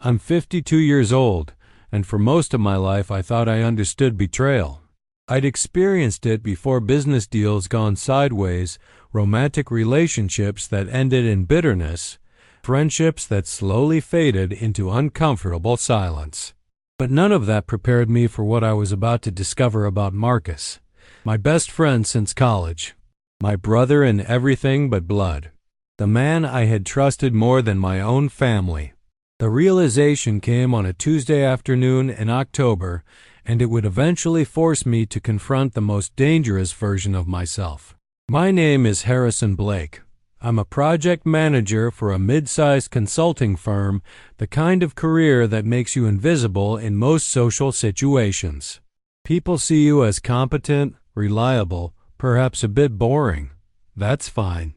I'm 52 years old, and for most of my life I thought I understood betrayal. I'd experienced it before: business deals gone sideways, romantic relationships that ended in bitterness, friendships that slowly faded into uncomfortable silence. But none of that prepared me for what I was about to discover about Marcus, my best friend since college, my brother in everything but blood, the man I had trusted more than my own family. The realization came on a Tuesday afternoon in October, and it would eventually force me to confront the most dangerous version of myself. My name is Harrison Blake. I'm a project manager for a mid-sized consulting firm, the kind of career that makes you invisible in most social situations. People see you as competent, reliable, perhaps a bit boring. That's fine.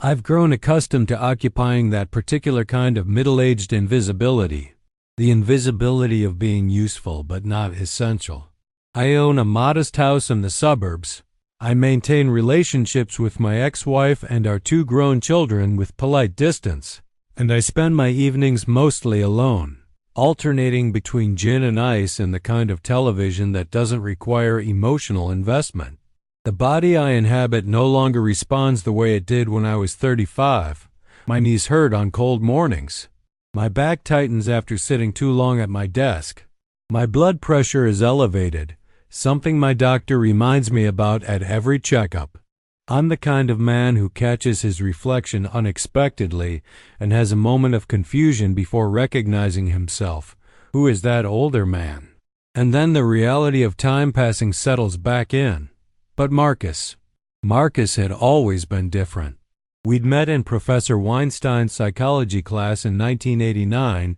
I've grown accustomed to occupying that particular kind of middle-aged invisibility, the invisibility of being useful but not essential. I own a modest house in the suburbs. I maintain relationships with my ex-wife and our 2 grown children with polite distance, and I spend my evenings mostly alone, alternating between gin and ice and the kind of television that doesn't require emotional investment. The body I inhabit no longer responds the way it did when I was 35. My knees hurt on cold mornings. My back tightens after sitting too long at my desk. My blood pressure is elevated, something my doctor reminds me about at every checkup. I'm the kind of man who catches his reflection unexpectedly and has a moment of confusion before recognizing himself. Who is that older man? And then the reality of time passing settles back in. But Marcus had always been different. We'd met in Professor Weinstein's psychology class in 1989,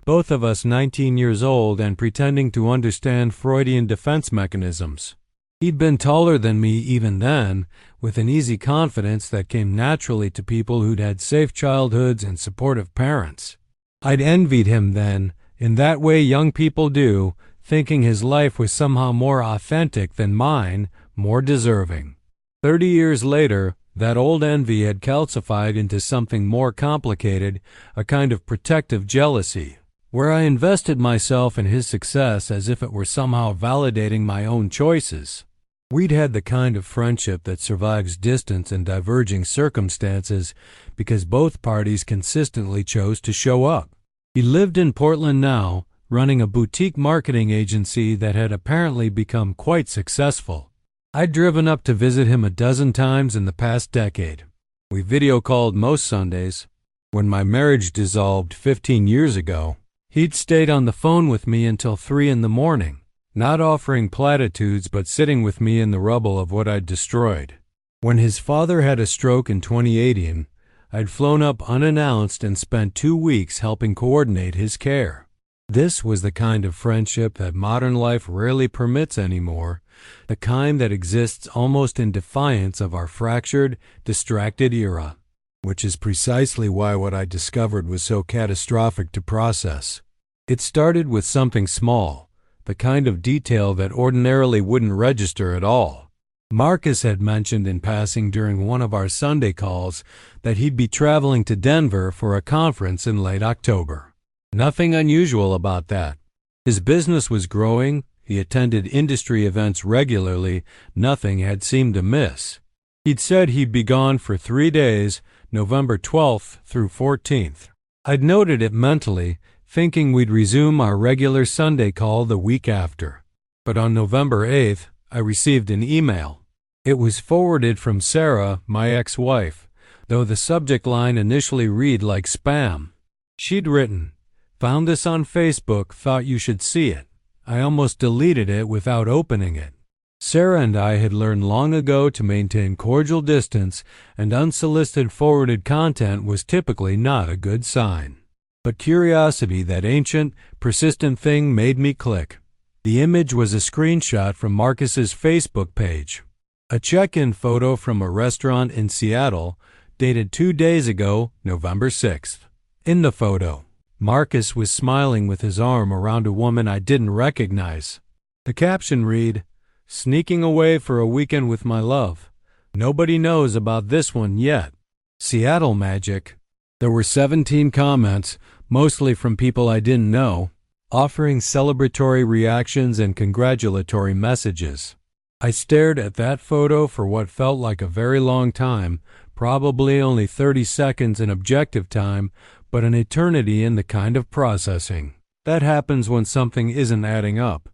both of us 19 years old and pretending to understand Freudian defense mechanisms. He'd been taller than me even then, with an easy confidence that came naturally to people who'd had safe childhoods and supportive parents. I'd envied him then, in that way young people do, thinking his life was somehow more authentic than mine, more deserving. 30 years later, that old envy had calcified into something more complicated, a kind of protective jealousy, where I invested myself in his success as if it were somehow validating my own choices. We'd had the kind of friendship that survives distance and diverging circumstances because both parties consistently chose to show up. He lived in Portland now, running a boutique marketing agency that had apparently become quite successful. I'd driven up to visit him a dozen times in the past decade. We video called most Sundays. When my marriage dissolved 15 years ago, he'd stayed on the phone with me until 3 in the morning, not offering platitudes but sitting with me in the rubble of what I'd destroyed. When his father had a stroke in 2018, I'd flown up unannounced and spent 2 weeks helping coordinate his care. This was the kind of friendship that modern life rarely permits anymore, the kind that exists almost in defiance of our fractured, distracted era, which is precisely why what I discovered was so catastrophic to process. It started with something small, the kind of detail that ordinarily wouldn't register at all. Marcus had mentioned in passing during one of our Sunday calls that he'd be traveling to Denver for a conference in late October. Nothing unusual about that. His business was growing, he attended industry events regularly, nothing had seemed amiss. He'd said he'd be gone for 3 days, November 12th through 14th. I'd noted it mentally, thinking we'd resume our regular Sunday call the week after. But on November 8th, I received an email. It was forwarded from Sarah, my ex-wife, though the subject line initially read like spam. She'd written, "Found this on Facebook, thought you should see it." I almost deleted it without opening it. Sarah and I had learned long ago to maintain cordial distance, and unsolicited forwarded content was typically not a good sign. But curiosity, that ancient, persistent thing, made me click. The image was a screenshot from Marcus's Facebook page. A check-in photo from a restaurant in Seattle, dated 2 days ago, November 6th. In the photo, Marcus was smiling with his arm around a woman I didn't recognize. The caption read, "Sneaking away for a weekend with my love. Nobody knows about this one yet. Seattle magic." There were 17 comments, mostly from people I didn't know, offering celebratory reactions and congratulatory messages. I stared at that photo for what felt like a very long time, probably only 30 seconds in objective time, but an eternity in the kind of processing that happens when something isn't adding up.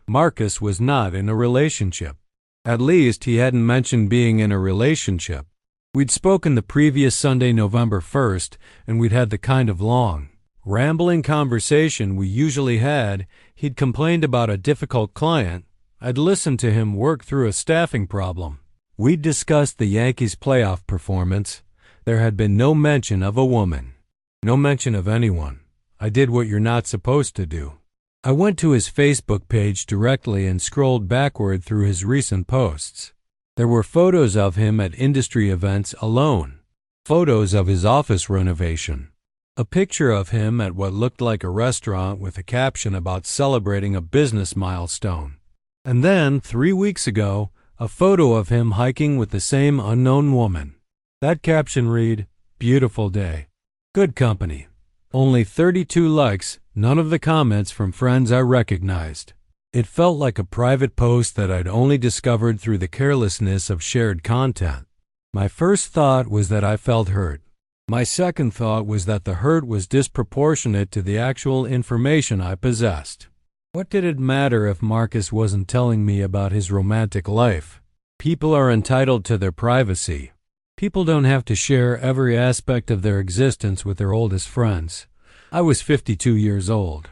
Marcus was not in a relationship. At least he hadn't mentioned being in a relationship. We'd spoken the previous Sunday, November 1st, and we'd had the kind of long, rambling conversation we usually had. He'd complained about a difficult client. I'd listened to him work through a staffing problem. We'd discussed the Yankees' playoff performance. There had been no mention of a woman. No mention of anyone. I did what you're not supposed to do. I went to his Facebook page directly and scrolled backward through his recent posts. There were photos of him at industry events alone. Photos of his office renovation. A picture of him at what looked like a restaurant with a caption about celebrating a business milestone. And then, 3 weeks ago, a photo of him hiking with the same unknown woman. That caption read, "Beautiful day. Good company." Only 32 likes, none of the comments from friends I recognized. It felt like a private post that I'd only discovered through the carelessness of shared content. My first thought was that I felt hurt. My second thought was that the hurt was disproportionate to the actual information I possessed. What did it matter if Marcus wasn't telling me about his romantic life? People are entitled to their privacy. People don't have to share every aspect of their existence with their oldest friends. I was 52 years old.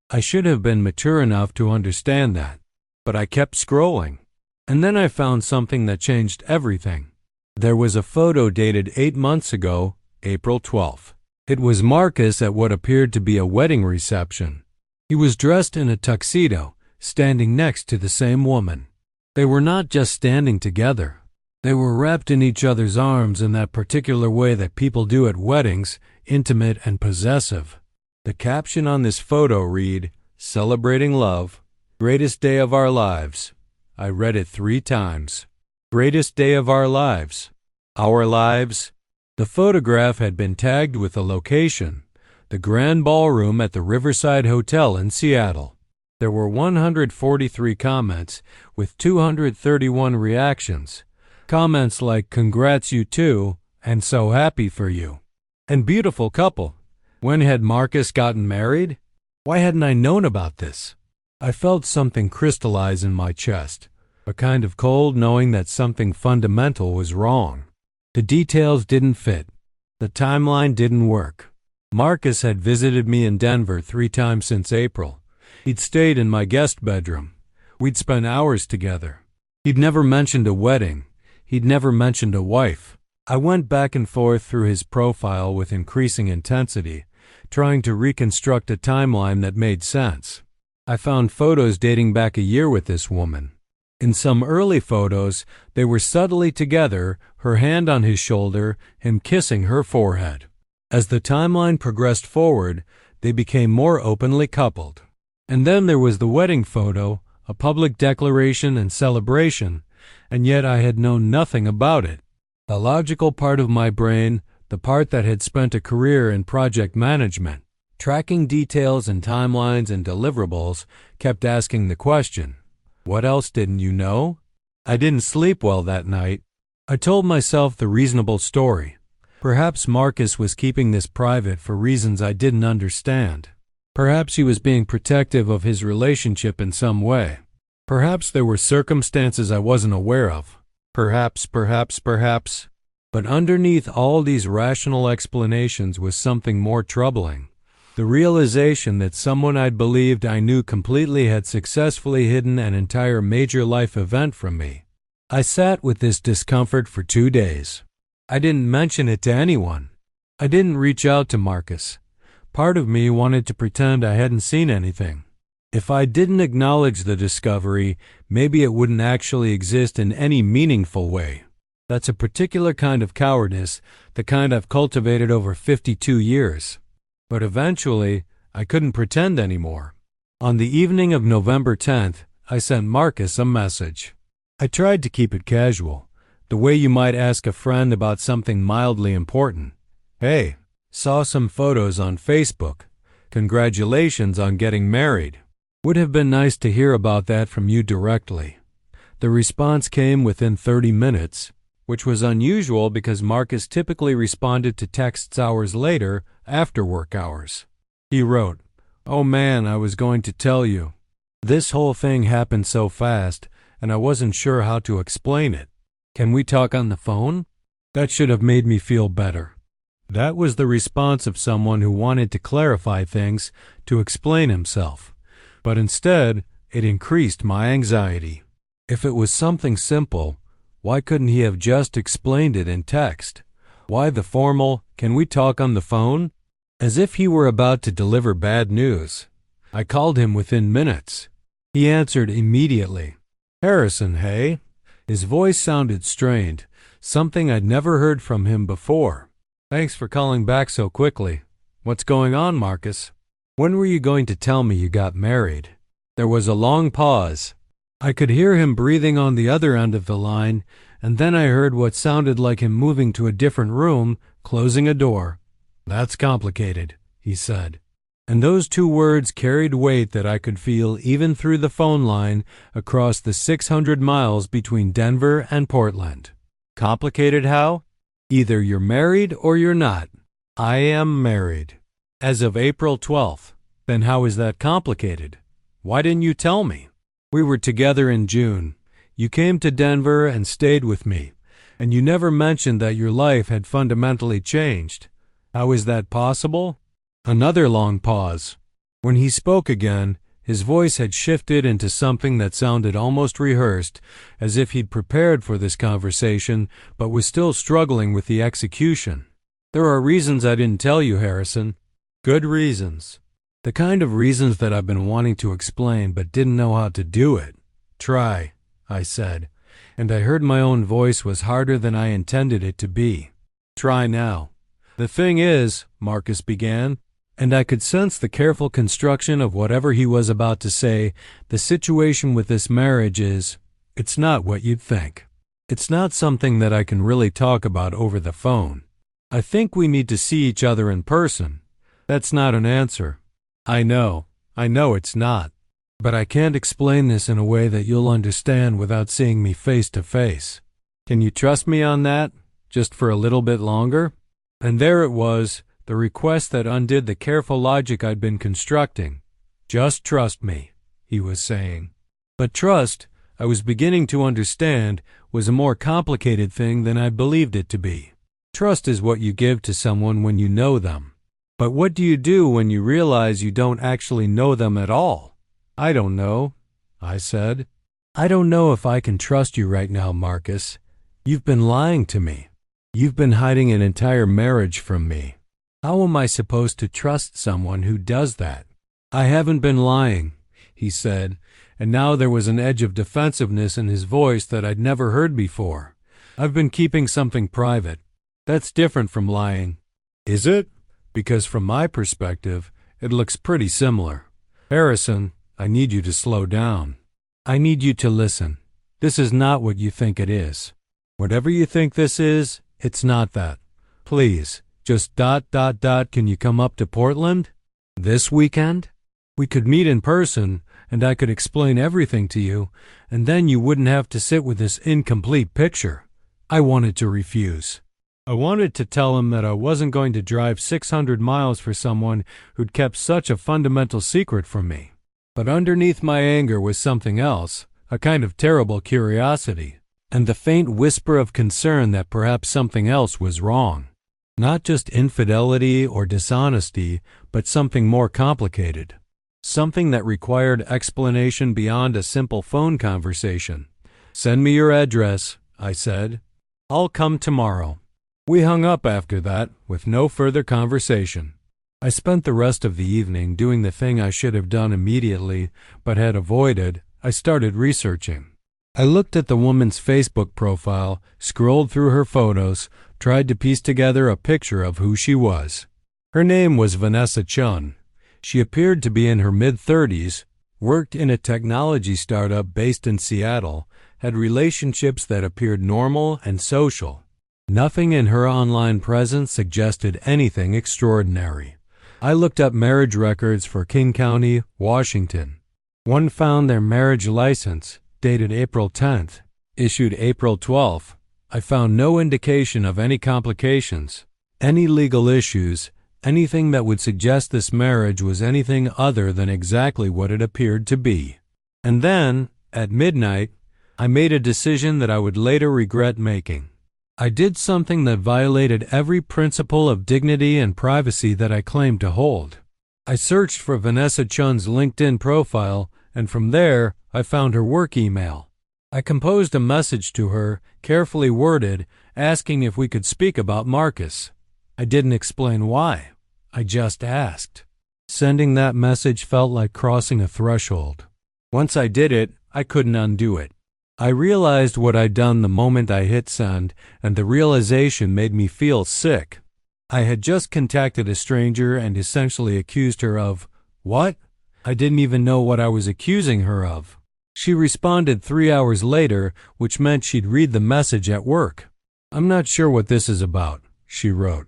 I should have been mature enough to understand that. But I kept scrolling. And then I found something that changed everything. There was a photo dated 8 months ago, April 12th. It was Marcus at what appeared to be a wedding reception. He was dressed in a tuxedo, standing next to the same woman. They were not just standing together. They were wrapped in each other's arms in that particular way that people do at weddings, intimate and possessive. The caption on this photo read, "Celebrating love, greatest day of our lives." I read it 3 times. Greatest day of our lives. Our lives. The photograph had been tagged with a location, the Grand Ballroom at the Riverside Hotel in Seattle. There were 143 comments, with 231 reactions. Comments like, "Congrats you too," and "So happy for you," and "Beautiful couple." When had Marcus gotten married? Why hadn't I known about this? I felt something crystallize in my chest, a kind of cold knowing that something fundamental was wrong. The details didn't fit. The timeline didn't work. Marcus had visited me in Denver 3 times since April. He'd stayed in my guest bedroom. We'd spent hours together. He'd never mentioned a wedding. He'd never mentioned a wife. I went back and forth through his profile with increasing intensity, trying to reconstruct a timeline that made sense. I found photos dating back a year with this woman. In some early photos, they were subtly together, her hand on his shoulder, him kissing her forehead. As the timeline progressed forward, they became more openly coupled. And then there was the wedding photo, a public declaration and celebration, and yet I had known nothing about it. The logical part of my brain, the part that had spent a career in project management, tracking details and timelines and deliverables, kept asking the question, "What else didn't you know?" I didn't sleep well that night. I told myself the reasonable story. Perhaps Marcus was keeping this private for reasons I didn't understand. Perhaps he was being protective of his relationship in some way. Perhaps there were circumstances I wasn't aware of. Perhaps. But underneath all these rational explanations was something more troubling. The realization that someone I'd believed I knew completely had successfully hidden an entire major life event from me. I sat with this discomfort for 2 days. I didn't mention it to anyone. I didn't reach out to Marcus. Part of me wanted to pretend I hadn't seen anything. If I didn't acknowledge the discovery, maybe it wouldn't actually exist in any meaningful way. That's a particular kind of cowardice, the kind I've cultivated over 52 years. But eventually, I couldn't pretend anymore. On the evening of November 10th, I sent Marcus a message. I tried to keep it casual, the way you might ask a friend about something mildly important. "Hey, saw some photos on Facebook. Congratulations on getting married. Would have been nice to hear about that from you directly." The response came within 30 minutes, which was unusual because Marcus typically responded to texts hours later, after work hours. He wrote, "Oh man, I was going to tell you. This whole thing happened so fast, and I wasn't sure how to explain it. Can we talk on the phone?" That should have made me feel better. That was the response of someone who wanted to clarify things, to explain himself. But instead, it increased my anxiety. If it was something simple, why couldn't he have just explained it in text? Why the formal, "Can we talk on the phone?" As if he were about to deliver bad news. I called him within minutes. He answered immediately. "Harrison, hey?" His voice sounded strained, something I'd never heard from him before. "Thanks for calling back so quickly. What's going on, Marcus? When were you going to tell me you got married?" There was a long pause. I could hear him breathing on the other end of the line, and then I heard what sounded like him moving to a different room, closing a door. "That's complicated," he said. And those two words carried weight that I could feel even through the phone line across the 600 miles between Denver and Portland. Complicated how? Either you're married or you're not. I am married. As of April 12th. Then how is that complicated? Why didn't you tell me? We were together in June. You came to Denver and stayed with me, and you never mentioned that your life had fundamentally changed. How is that possible? Another long pause. When he spoke again, his voice had shifted into something that sounded almost rehearsed, as if he'd prepared for this conversation but was still struggling with the execution. "There are reasons I didn't tell you, Harrison. Good reasons. The kind of reasons that I've been wanting to explain but didn't know how to do it. Try," I said, and I heard my own voice was harder than I intended it to be. "Try now." "The thing is," Marcus began, and I could sense the careful construction of whatever he was about to say, "the situation with this marriage is, it's not what you'd think. It's not something that I can really talk about over the phone. I think we need to see each other in person." That's not an answer. I know it's not. But I can't explain this in a way that you'll understand without seeing me face to face. Can you trust me on that, just for a little bit longer? And there it was, the request that undid the careful logic I'd been constructing. Just trust me, he was saying. But trust, I was beginning to understand, was a more complicated thing than I believed it to be. Trust is what you give to someone when you know them. But what do you do when you realize you don't actually know them at all? I don't know, I said. I don't know if I can trust you right now, Marcus. You've been lying to me. You've been hiding an entire marriage from me. How am I supposed to trust someone who does that? I haven't been lying, he said, and now there was an edge of defensiveness in his voice that I'd never heard before. I've been keeping something private. That's different from lying. Is it? Because from my perspective, it looks pretty similar. Harrison, I need you to slow down. I need you to listen. This is not what you think it is. Whatever you think this is, it's not that. Please, just ... Can you come up to Portland? This weekend? We could meet in person, and I could explain everything to you, and then you wouldn't have to sit with this incomplete picture. I wanted to refuse. I wanted to tell him that I wasn't going to drive 600 miles for someone who'd kept such a fundamental secret from me. But underneath my anger was something else, a kind of terrible curiosity, and the faint whisper of concern that perhaps something else was wrong. Not just infidelity or dishonesty, but something more complicated. Something that required explanation beyond a simple phone conversation. Send me your address, I said. I'll come tomorrow. We hung up after that, with no further conversation. I spent the rest of the evening doing the thing I should have done immediately, but had avoided. I started researching. I looked at the woman's Facebook profile, scrolled through her photos, tried to piece together a picture of who she was. Her name was Vanessa Chun. She appeared to be in her mid-30s, worked in a technology startup based in Seattle, had relationships that appeared normal and social. Nothing in her online presence suggested anything extraordinary. I looked up marriage records for King County, Washington. One found their marriage license, dated April 10th, issued April 12th. I found no indication of any complications, any legal issues, anything that would suggest this marriage was anything other than exactly what it appeared to be. And then, at midnight, I made a decision that I would later regret making. I did something that violated every principle of dignity and privacy that I claimed to hold. I searched for Vanessa Chun's LinkedIn profile, and from there, I found her work email. I composed a message to her, carefully worded, asking if we could speak about Marcus. I didn't explain why. I just asked. Sending that message felt like crossing a threshold. Once I did it, I couldn't undo it. I realized what I'd done the moment I hit send, and the realization made me feel sick. I had just contacted a stranger and essentially accused her of what? I didn't even know what I was accusing her of. She responded 3 hours later, which meant she'd read the message at work. "I'm not sure what this is about," she wrote,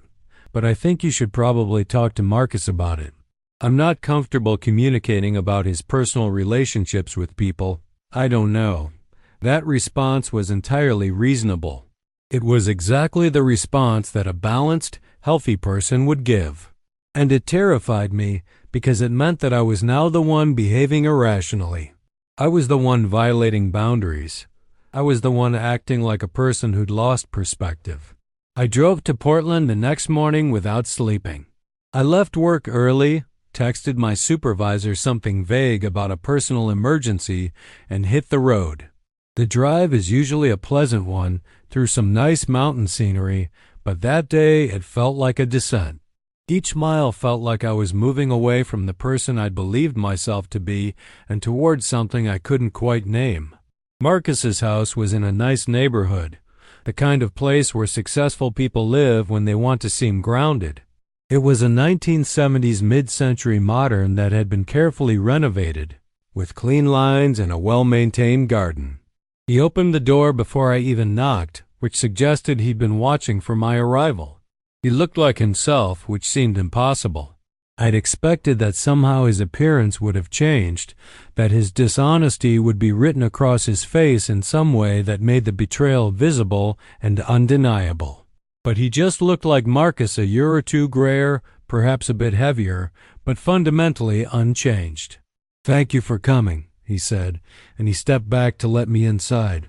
"but I think you should probably talk to Marcus about it. I'm not comfortable communicating about his personal relationships with people. I don't know." That response was entirely reasonable. It was exactly the response that a balanced, healthy person would give. And it terrified me because it meant that I was now the one behaving irrationally. I was the one violating boundaries. I was the one acting like a person who'd lost perspective. I drove to Portland the next morning without sleeping. I left work early, texted my supervisor something vague about a personal emergency, and hit the road. The drive is usually a pleasant one through some nice mountain scenery, but that day it felt like a descent. Each mile felt like I was moving away from the person I'd believed myself to be and towards something I couldn't quite name. Marcus's house was in a nice neighborhood, the kind of place where successful people live when they want to seem grounded. It was a 1970s mid-century modern that had been carefully renovated, with clean lines and a well-maintained garden. He opened the door before I even knocked, which suggested he'd been watching for my arrival. He looked like himself, which seemed impossible. I'd expected that somehow his appearance would have changed, that his dishonesty would be written across his face in some way that made the betrayal visible and undeniable. But he just looked like Marcus, a year or two grayer, perhaps a bit heavier, but fundamentally unchanged. "Thank you for coming," he said, and he stepped back to let me inside.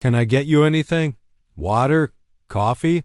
"Can I get you anything? Water? Coffee?"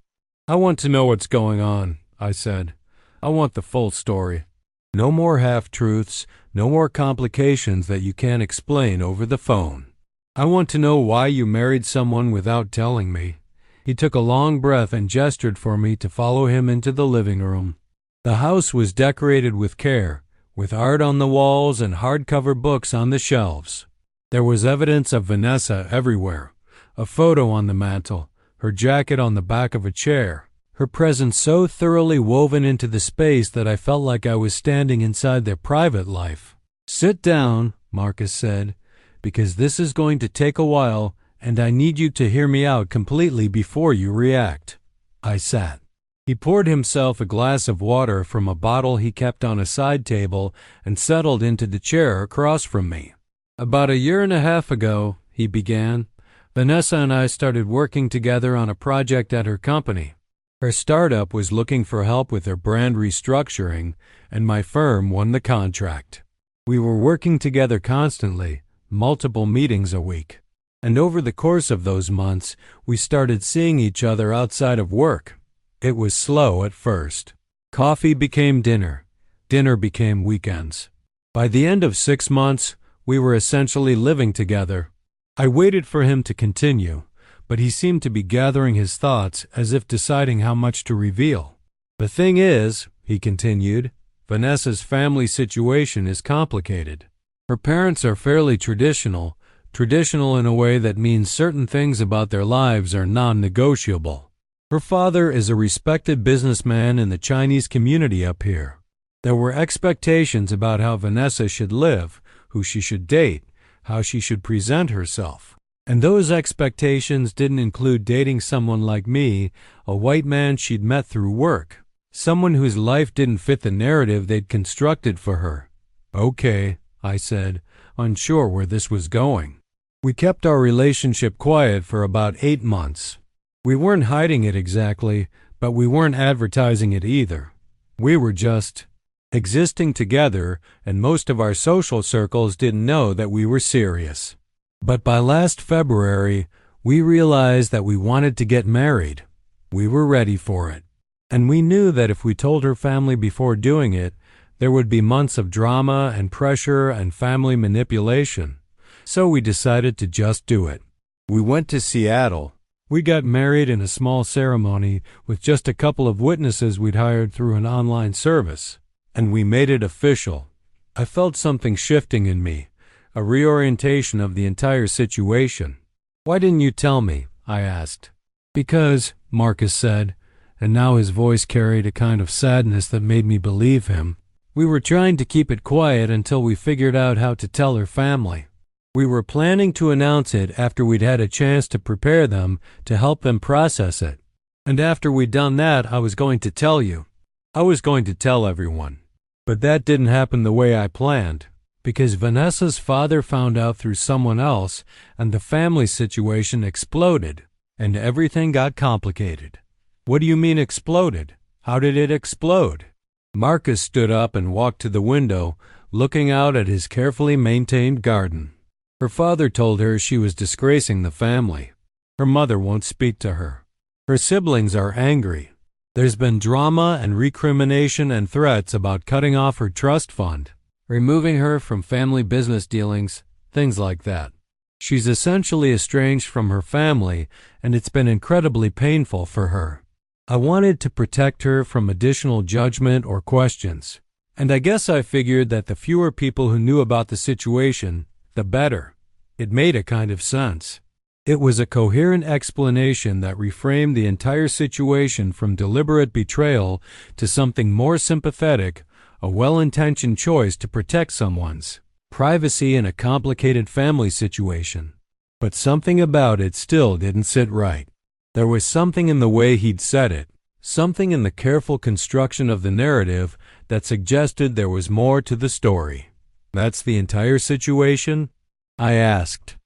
"I want to know what's going on," I said. "I want the full story. No more half-truths, no more complications that you can't explain over the phone. I want to know why you married someone without telling me." He took a long breath and gestured for me to follow him into the living room. The house was decorated with care, with art on the walls and hardcover books on the shelves. There was evidence of Vanessa everywhere, a photo on the mantel, her jacket on the back of a chair, her presence so thoroughly woven into the space that I felt like I was standing inside their private life. "Sit down," Marcus said, "because this is going to take a while, and I need you to hear me out completely before you react." I sat. He poured himself a glass of water from a bottle he kept on a side table and settled into the chair across from me. "About a year and a half ago," he began, "Vanessa and I started working together on a project at her company. Her startup was looking for help with their brand restructuring, and my firm won the contract. We were working together constantly, multiple meetings a week. And over the course of those months, we started seeing each other outside of work. It was slow at first. Coffee became dinner. Dinner became weekends. By the end of 6 months, we were essentially living together. I waited for him to continue, but he seemed to be gathering his thoughts as if deciding how much to reveal. "The thing is," he continued, "Vanessa's family situation is complicated. Her parents are fairly traditional in a way that means certain things about their lives are non-negotiable. Her father is a respected businessman in the Chinese community up here. There were expectations about how Vanessa should live, who she should date, how she should present herself. And those expectations didn't include dating someone like me, a white man she'd met through work. Someone whose life didn't fit the narrative they'd constructed for her. Okay, I said, unsure where this was going. We kept our relationship quiet for about 8 months. We weren't hiding it exactly, but we weren't advertising it either. We were just existing together, and most of our social circles didn't know that we were serious. But by last February, we realized that we wanted to get married. We were ready for it. And we knew that if we told her family before doing it, there would be months of drama and pressure and family manipulation. So we decided to just do it. We went to Seattle. We got married in a small ceremony with just a couple of witnesses we'd hired through an online service. And we made it official. I felt something shifting in me, a reorientation of the entire situation. Why didn't you tell me? I asked. Because, Marcus said, and now his voice carried a kind of sadness that made me believe him. We were trying to keep it quiet until we figured out how to tell her family. We were planning to announce it after we'd had a chance to prepare them to help them process it. And after we'd done that, I was going to tell you. I was going to tell everyone. But that didn't happen the way I planned, because Vanessa's father found out through someone else, and the family situation exploded, and everything got complicated. What do you mean exploded? How did it explode? Marcus stood up and walked to the window, looking out at his carefully maintained garden. Her father told her she was disgracing the family. Her mother won't speak to her. Her siblings are angry. There's been drama and recrimination and threats about cutting off her trust fund, removing her from family business dealings, things like that. She's essentially estranged from her family, and it's been incredibly painful for her. I wanted to protect her from additional judgment or questions, and I guess I figured that the fewer people who knew about the situation, the better. It made a kind of sense. It was a coherent explanation that reframed the entire situation from deliberate betrayal to something more sympathetic, a well-intentioned choice to protect someone's privacy in a complicated family situation. But something about it still didn't sit right. There was something in the way he'd said it, something in the careful construction of the narrative that suggested there was more to the story. That's the entire situation? I asked.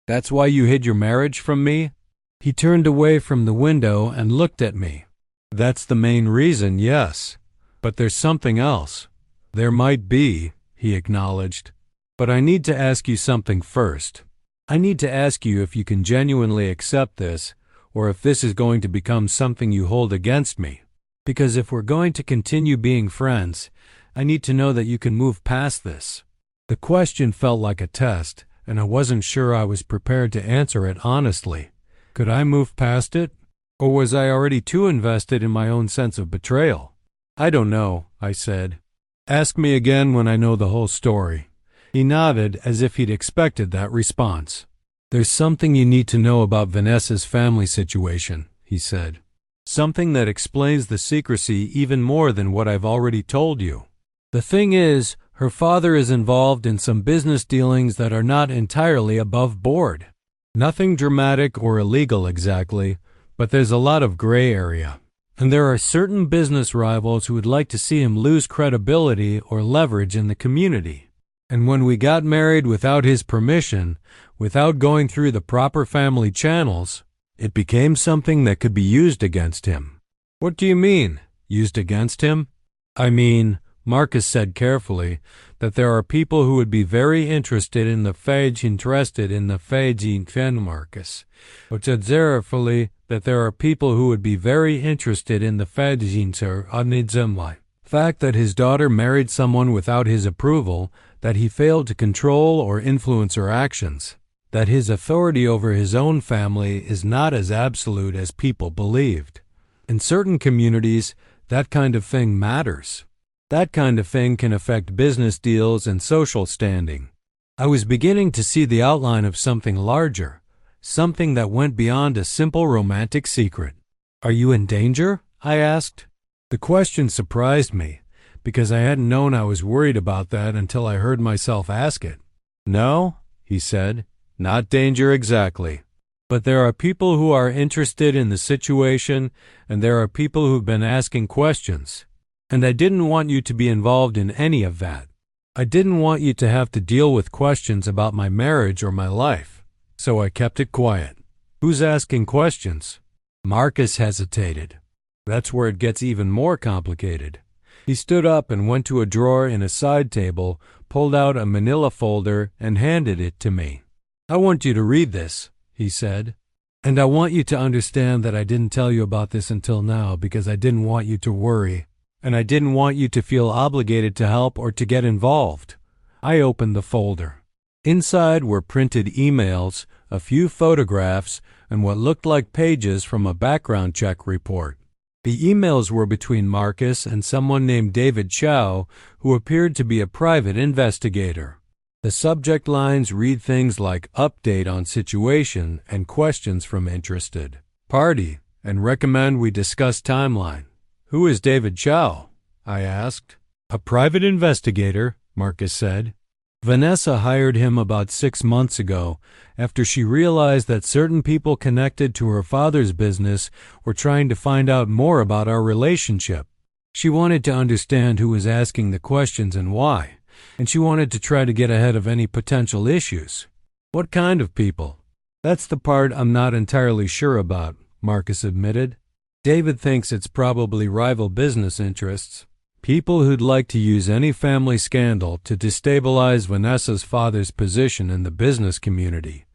That's why you hid your marriage from me? He turned away from the window and looked at me. That's the main reason, yes. But there's something else. There might be, he acknowledged. But I need to ask you something first. I need to ask you if you can genuinely accept this, or if this is going to become something you hold against me. Because if we're going to continue being friends, I need to know that you can move past this. The question felt like a test, and I wasn't sure I was prepared to answer it honestly. Could I move past it? Or was I already too invested in my own sense of betrayal? I don't know, I said. Ask me again when I know the whole story. He nodded as if he'd expected that response. There's something you need to know about Vanessa's family situation, he said. Something that explains the secrecy even more than what I've already told you. The thing is, her father is involved in some business dealings that are not entirely above board. Nothing dramatic or illegal exactly, but there's a lot of gray area. And there are certain business rivals who would like to see him lose credibility or leverage in the community. And when we got married without his permission, without going through the proper family channels, it became something that could be used against him. What do you mean, used against him? I mean, Marcus said carefully, that there are people who would be very interested in the Marcus. Which said therefully that there are people who would be very interested in the fact that his daughter married someone without his approval, that he failed to control or influence her actions, that his authority over his own family is not as absolute as people believed. In certain communities, that kind of thing matters. That kind of thing can affect business deals and social standing. I was beginning to see the outline of something larger, something that went beyond a simple romantic secret. Are you in danger? I asked. The question surprised me, because I hadn't known I was worried about that until I heard myself ask it. No, he said, not danger exactly. But there are people who are interested in the situation, and there are people who've been asking questions. And I didn't want you to be involved in any of that. I didn't want you to have to deal with questions about my marriage or my life. So I kept it quiet. Who's asking questions? Marcus hesitated. That's where it gets even more complicated. He stood up and went to a drawer in a side table, pulled out a manila folder, and handed it to me. I want you to read this, he said. And I want you to understand that I didn't tell you about this until now because I didn't want you to worry. And I didn't want you to feel obligated to help or to get involved. I opened the folder. Inside were printed emails, a few photographs, and what looked like pages from a background check report. The emails were between Marcus and someone named David Chow, who appeared to be a private investigator. The subject lines read things like update on situation and questions from interested party, and recommend we discuss timeline. Who is David Chow? I asked. A private investigator, Marcus said. Vanessa hired him about 6 months ago after she realized that certain people connected to her father's business were trying to find out more about our relationship. She wanted to understand who was asking the questions and why, and she wanted to try to get ahead of any potential issues. What kind of people? That's the part I'm not entirely sure about, Marcus admitted. David thinks it's probably rival business interests. People who'd like to use any family scandal to destabilize Vanessa's father's position in the business community.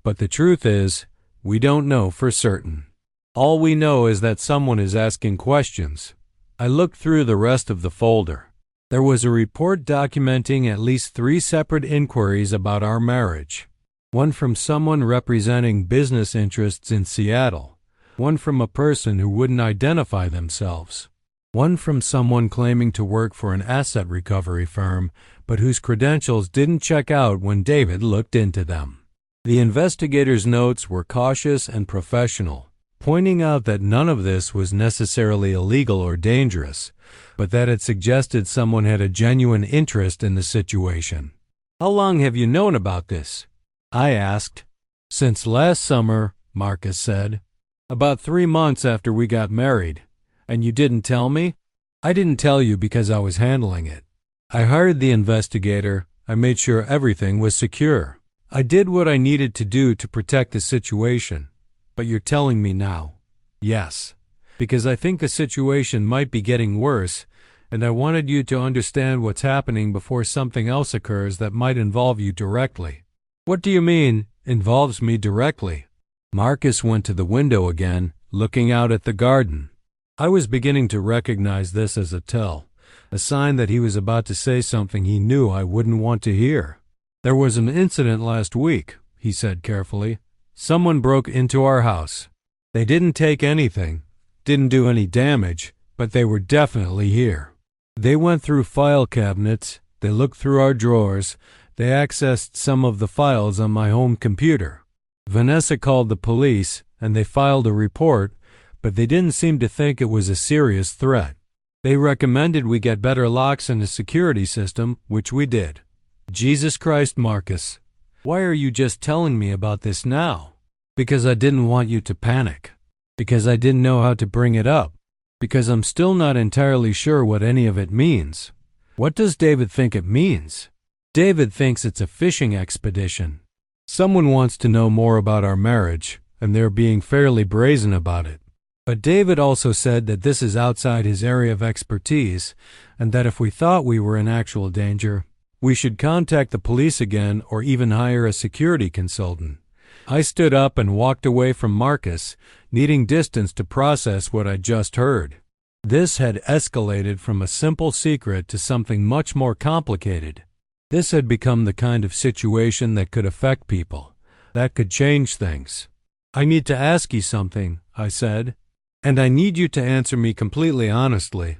But the truth is, we don't know for certain. All we know is that someone is asking questions. I looked through the rest of the folder. There was a report documenting at least 3 separate inquiries about our marriage. One from someone representing business interests in Seattle. One from a person who wouldn't identify themselves. One from someone claiming to work for an asset recovery firm, but whose credentials didn't check out when David looked into them. The investigator's notes were cautious and professional, pointing out that none of this was necessarily illegal or dangerous, but that it suggested someone had a genuine interest in the situation. How long have you known about this? I asked. Since last summer, Marcus said. About 3 months after we got married. And you didn't tell me? I didn't tell you because I was handling it. I hired the investigator. I made sure everything was secure. I did what I needed to do to protect the situation. But you're telling me now. Yes. Because I think the situation might be getting worse, and I wanted you to understand what's happening before something else occurs that might involve you directly. What do you mean, involves me directly? Marcus went to the window again, looking out at the garden. I was beginning to recognize this as a tell, a sign that he was about to say something he knew I wouldn't want to hear. There was an incident last week, he said carefully. Someone broke into our house. They didn't take anything, didn't do any damage, but they were definitely here. They went through file cabinets, they looked through our drawers, they accessed some of the files on my home computer. Vanessa called the police, and they filed a report, but they didn't seem to think it was a serious threat. They recommended we get better locks and a security system, which we did. Jesus Christ, Marcus, why are you just telling me about this now? Because I didn't want you to panic. Because I didn't know how to bring it up. Because I'm still not entirely sure what any of it means. What does David think it means? David thinks it's a fishing expedition. Someone wants to know more about our marriage, and they're being fairly brazen about it. But David also said that this is outside his area of expertise, and that if we thought we were in actual danger, we should contact the police again or even hire a security consultant. I stood up and walked away from Marcus, needing distance to process what I'd just heard. This had escalated from a simple secret to something much more complicated. This had become the kind of situation that could affect people, that could change things. I need to ask you something, I said, and I need you to answer me completely honestly.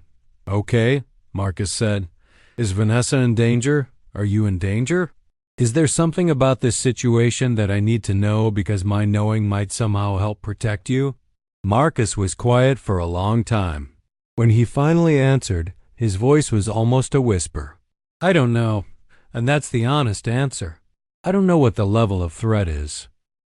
Okay, Marcus said. Is Vanessa in danger? Are you in danger? Is there something about this situation that I need to know because my knowing might somehow help protect you? Marcus was quiet for a long time. When he finally answered, his voice was almost a whisper. I don't know. And that's the honest answer. I don't know what the level of threat is.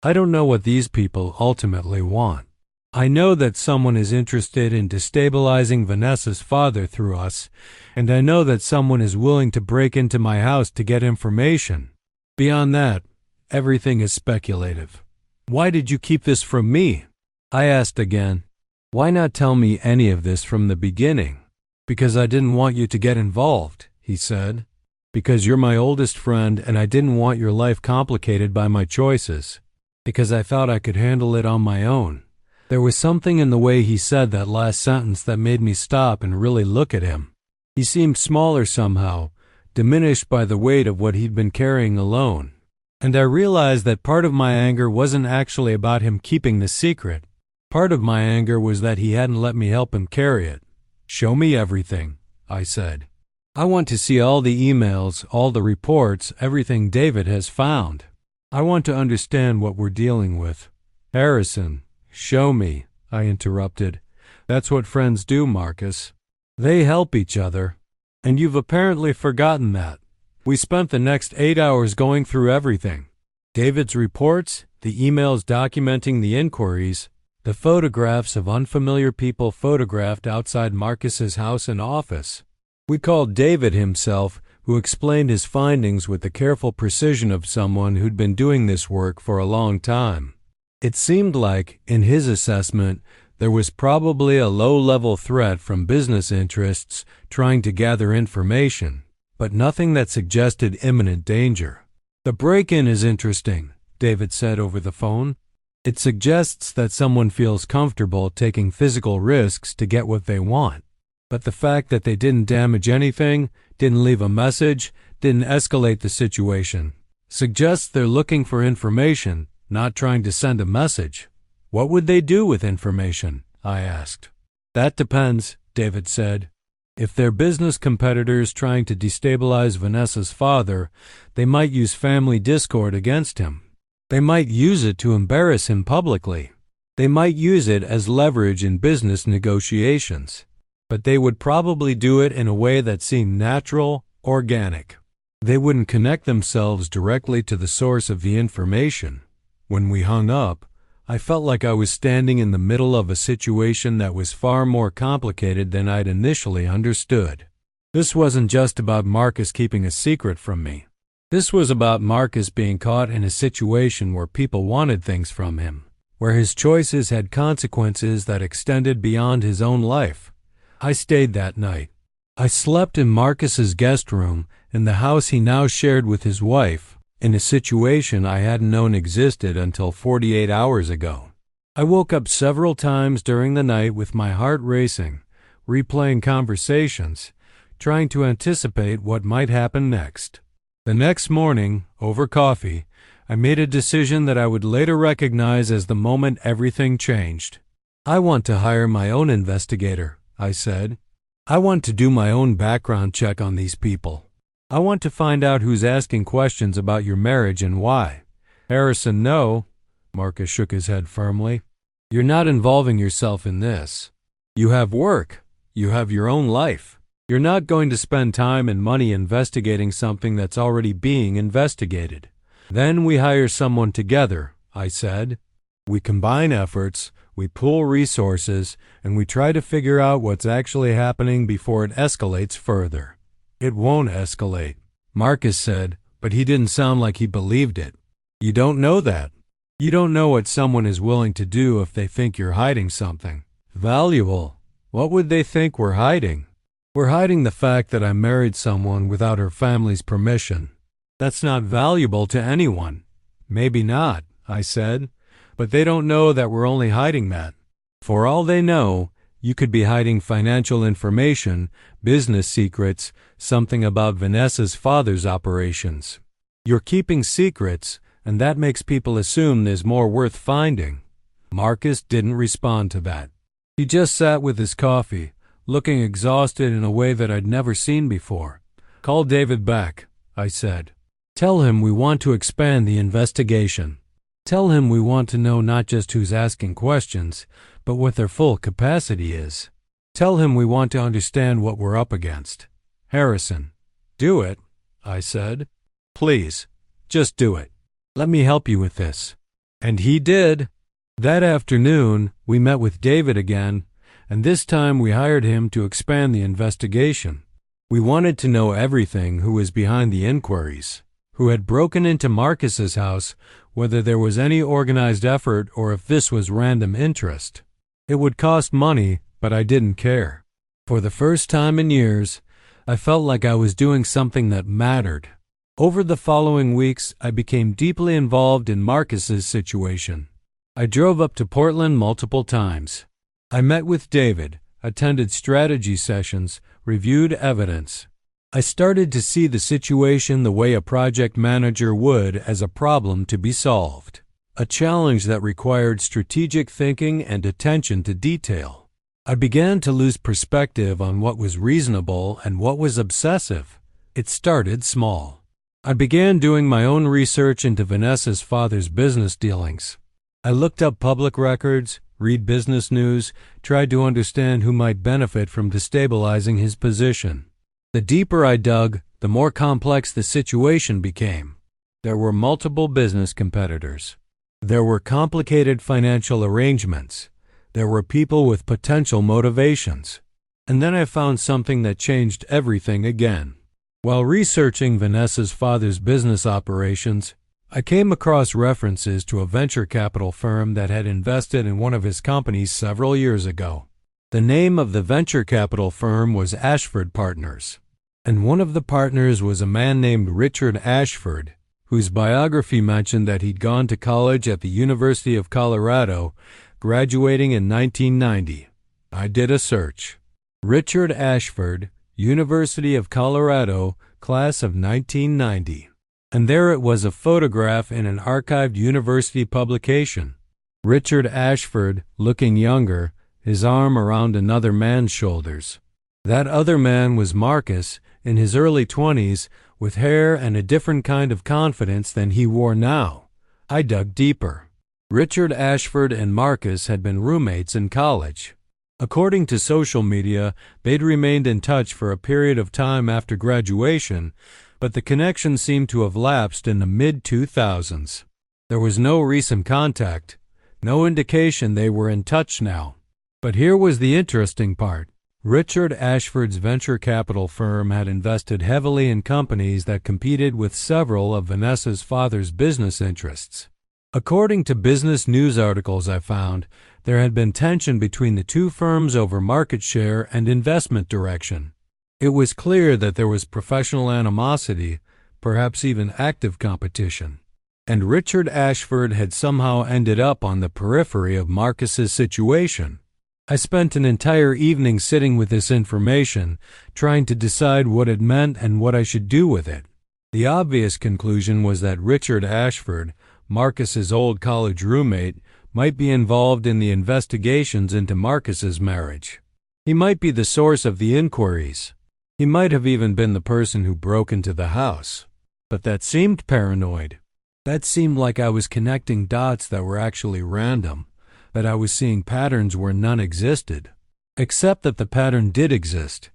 I don't know what these people ultimately want. I know that someone is interested in destabilizing Vanessa's father through us, and I know that someone is willing to break into my house to get information. Beyond that, everything is speculative. Why did you keep this from me? I asked again. Why not tell me any of this from the beginning? Because I didn't want you to get involved, he said. Because you're my oldest friend and I didn't want your life complicated by my choices. Because I thought I could handle it on my own. There was something in the way he said that last sentence that made me stop and really look at him. He seemed smaller somehow, diminished by the weight of what he'd been carrying alone. And I realized that part of my anger wasn't actually about him keeping the secret. Part of my anger was that he hadn't let me help him carry it. Show me everything, I said. I want to see all the emails, all the reports, everything David has found. I want to understand what we're dealing with. Harrison, show me, I interrupted. That's what friends do, Marcus. They help each other. And you've apparently forgotten that. We spent the next 8 hours going through everything. David's reports, the emails documenting the inquiries, the photographs of unfamiliar people photographed outside Marcus's house and office. We called David himself, who explained his findings with the careful precision of someone who'd been doing this work for a long time. It seemed like, in his assessment, there was probably a low-level threat from business interests trying to gather information, but nothing that suggested imminent danger. The break-in is interesting, David said over the phone. It suggests that someone feels comfortable taking physical risks to get what they want. But the fact that they didn't damage anything, didn't leave a message, didn't escalate the situation, suggests they're looking for information, not trying to send a message. What would they do with information? I asked. That depends, David said. If they're business competitors trying to destabilize Vanessa's father, they might use family discord against him. They might use it to embarrass him publicly. They might use it as leverage in business negotiations. But they would probably do it in a way that seemed natural, organic. They wouldn't connect themselves directly to the source of the information. When we hung up, I felt like I was standing in the middle of a situation that was far more complicated than I'd initially understood. This wasn't just about Marcus keeping a secret from me. This was about Marcus being caught in a situation where people wanted things from him, where his choices had consequences that extended beyond his own life. I stayed that night. I slept in Marcus's guest room in the house he now shared with his wife, in a situation I hadn't known existed until 48 hours ago. I woke up several times during the night with my heart racing, replaying conversations, trying to anticipate what might happen next. The next morning, over coffee, I made a decision that I would later recognize as the moment everything changed. I want to hire my own investigator, I said. I want to do my own background check on these people. I want to find out who's asking questions about your marriage and why. Harrison, no. Marcus shook his head firmly. You're not involving yourself in this. You have work. You have your own life. You're not going to spend time and money investigating something that's already being investigated. Then we hire someone together, I said. We combine efforts, we pool resources, and we try to figure out what's actually happening before it escalates further. It won't escalate, Marcus said, but he didn't sound like he believed it. You don't know that. You don't know what someone is willing to do if they think you're hiding something valuable. What would they think we're hiding? We're hiding the fact that I married someone without her family's permission. That's not valuable to anyone. Maybe not, I said, but they don't know that we're only hiding that. For all they know, you could be hiding financial information, business secrets, something about Vanessa's father's operations. You're keeping secrets, and that makes people assume there's more worth finding. Marcus didn't respond to that. He just sat with his coffee, looking exhausted in a way that I'd never seen before. Call David back, I said. Tell him we want to expand the investigation. Tell him we want to know not just who's asking questions, but what their full capacity is. Tell him we want to understand what we're up against. Harrison, do it, I said. Please, just do it. Let me help you with this. And he did. That afternoon, we met with David again, and this time we hired him to expand the investigation. We wanted to know everything: who was behind the inquiries, who had broken into Marcus's house, whether there was any organized effort or if this was random interest. It would cost money, but I didn't care. For the first time in years, I felt like I was doing something that mattered. Over the following weeks, I became deeply involved in Marcus's situation. I drove up to Portland multiple times. I met with David, attended strategy sessions, reviewed evidence. I started to see the situation the way a project manager would, as a problem to be solved, a challenge that required strategic thinking and attention to detail. I began to lose perspective on what was reasonable and what was obsessive. It started small. I began doing my own research into Vanessa's father's business dealings. I looked up public records, read business news, tried to understand who might benefit from destabilizing his position. The deeper I dug, the more complex the situation became. There were multiple business competitors. There were complicated financial arrangements. There were people with potential motivations. And then I found something that changed everything again. While researching Vanessa's father's business operations, I came across references to a venture capital firm that had invested in one of his companies several years ago. The name of the venture capital firm was Ashford Partners, and one of the partners was a man named Richard Ashford, whose biography mentioned that he'd gone to college at the University of Colorado, graduating in 1990. I did a search. Richard Ashford, University of Colorado, class of 1990. And there it was, a photograph in an archived university publication. Richard Ashford, looking younger, his arm around another man's shoulders. That other man was Marcus, in his early 20s, with hair and a different kind of confidence than he wore now. I dug deeper. Richard Ashford and Marcus had been roommates in college. According to social media, they'd remained in touch for a period of time after graduation, but the connection seemed to have lapsed in the mid-2000s. There was no recent contact, no indication they were in touch now. But here was the interesting part. Richard Ashford's venture capital firm had invested heavily in companies that competed with several of Vanessa's father's business interests. According to business news articles I found, there had been tension between the two firms over market share and investment direction. It was clear that there was professional animosity, perhaps even active competition. And Richard Ashford had somehow ended up on the periphery of Marcus's situation. I spent an entire evening sitting with this information, trying to decide what it meant and what I should do with it. The obvious conclusion was that Richard Ashford, Marcus's old college roommate, might be involved in the investigations into Marcus's marriage. He might be the source of the inquiries. He might have even been the person who broke into the house. But that seemed paranoid. That seemed like I was connecting dots that were actually random, that I was seeing patterns where none existed. Except that the pattern did exist.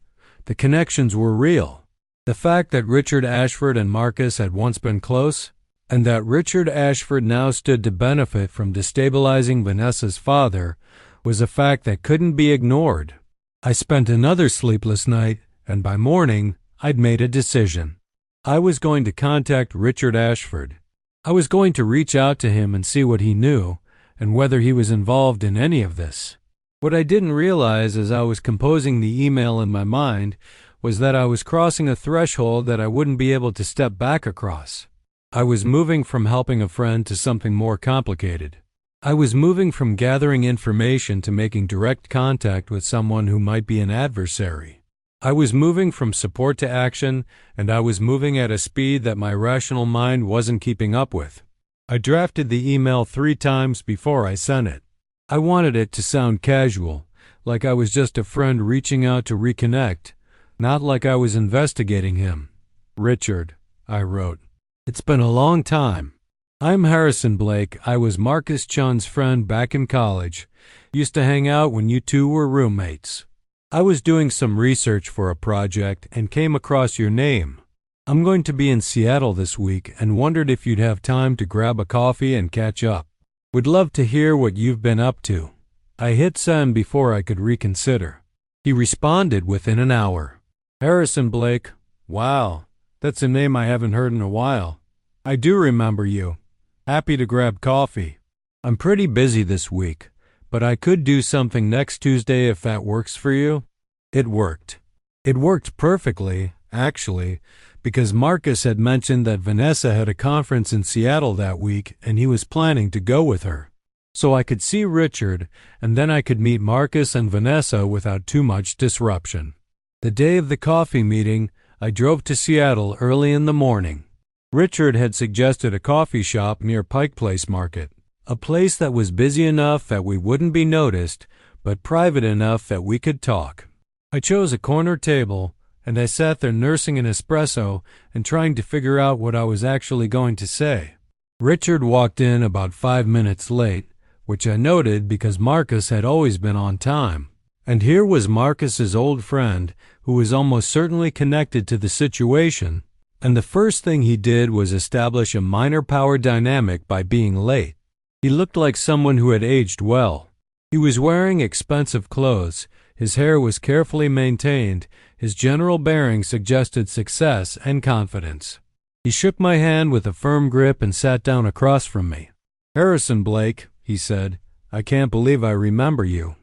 The connections were real. The fact that Richard Ashford and Marcus had once been close, and that Richard Ashford now stood to benefit from destabilizing Vanessa's father, was a fact that couldn't be ignored. I spent another sleepless night, and by morning, I'd made a decision. I was going to contact Richard Ashford. I was going to reach out to him and see what he knew, and whether he was involved in any of this. What I didn't realize as I was composing the email in my mind was that I was crossing a threshold that I wouldn't be able to step back across. I was moving from helping a friend to something more complicated. I was moving from gathering information to making direct contact with someone who might be an adversary. I was moving from support to action, and I was moving at a speed that my rational mind wasn't keeping up with. I drafted the email 3 times before I sent it. I wanted it to sound casual, like I was just a friend reaching out to reconnect, not like I was investigating him. Richard, I wrote. It's been a long time. I'm Harrison Blake. I was Marcus Chun's friend back in college. Used to hang out when you two were roommates. I was doing some research for a project and came across your name. I'm going to be in Seattle this week and wondered if you'd have time to grab a coffee and catch up. Would love to hear what you've been up to. I hit send before I could reconsider. He responded within an hour. Harrison Blake. Wow, that's a name I haven't heard in a while. I do remember you. Happy to grab coffee. I'm pretty busy this week, but I could do something next Tuesday if that works for you. It worked. It worked perfectly, actually, because Marcus had mentioned that Vanessa had a conference in Seattle that week and he was planning to go with her. So I could see Richard, and then I could meet Marcus and Vanessa without too much disruption. The day of the coffee meeting, I drove to Seattle early in the morning. Richard had suggested a coffee shop near Pike Place Market, a place that was busy enough that we wouldn't be noticed, but private enough that we could talk. I chose a corner table, and I sat there nursing an espresso and trying to figure out what I was actually going to say. Richard walked in about 5 minutes late, which I noted because Marcus had always been on time. And here was Marcus's old friend, who was almost certainly connected to the situation, and the first thing he did was establish a minor power dynamic by being late. He looked like someone who had aged well. He was wearing expensive clothes, his hair was carefully maintained, his general bearing suggested success and confidence. He shook my hand with a firm grip and sat down across from me. Harrison Blake, he said, I can't believe I remember you.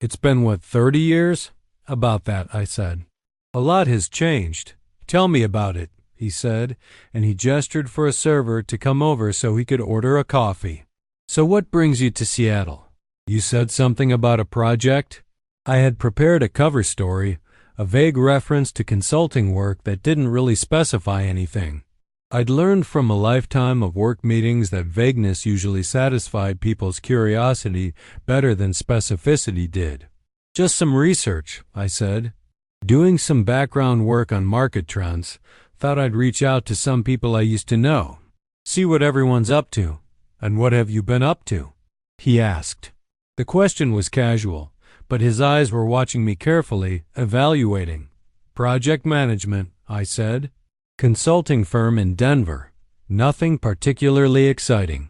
It's been, 30 years? About that, I said. A lot has changed. Tell me about it, he said, and he gestured for a server to come over so he could order a coffee. So what brings you to Seattle? You said something about a project? I had prepared a cover story, a vague reference to consulting work that didn't really specify anything. I'd learned from a lifetime of work meetings that vagueness usually satisfied people's curiosity better than specificity did. Just some research, I said. Doing some background work on market trends, thought I'd reach out to some people I used to know. See what everyone's up to. And what have you been up to? He asked. The question was casual, but his eyes were watching me carefully, evaluating. Project management, I said. Consulting firm in Denver. Nothing particularly exciting.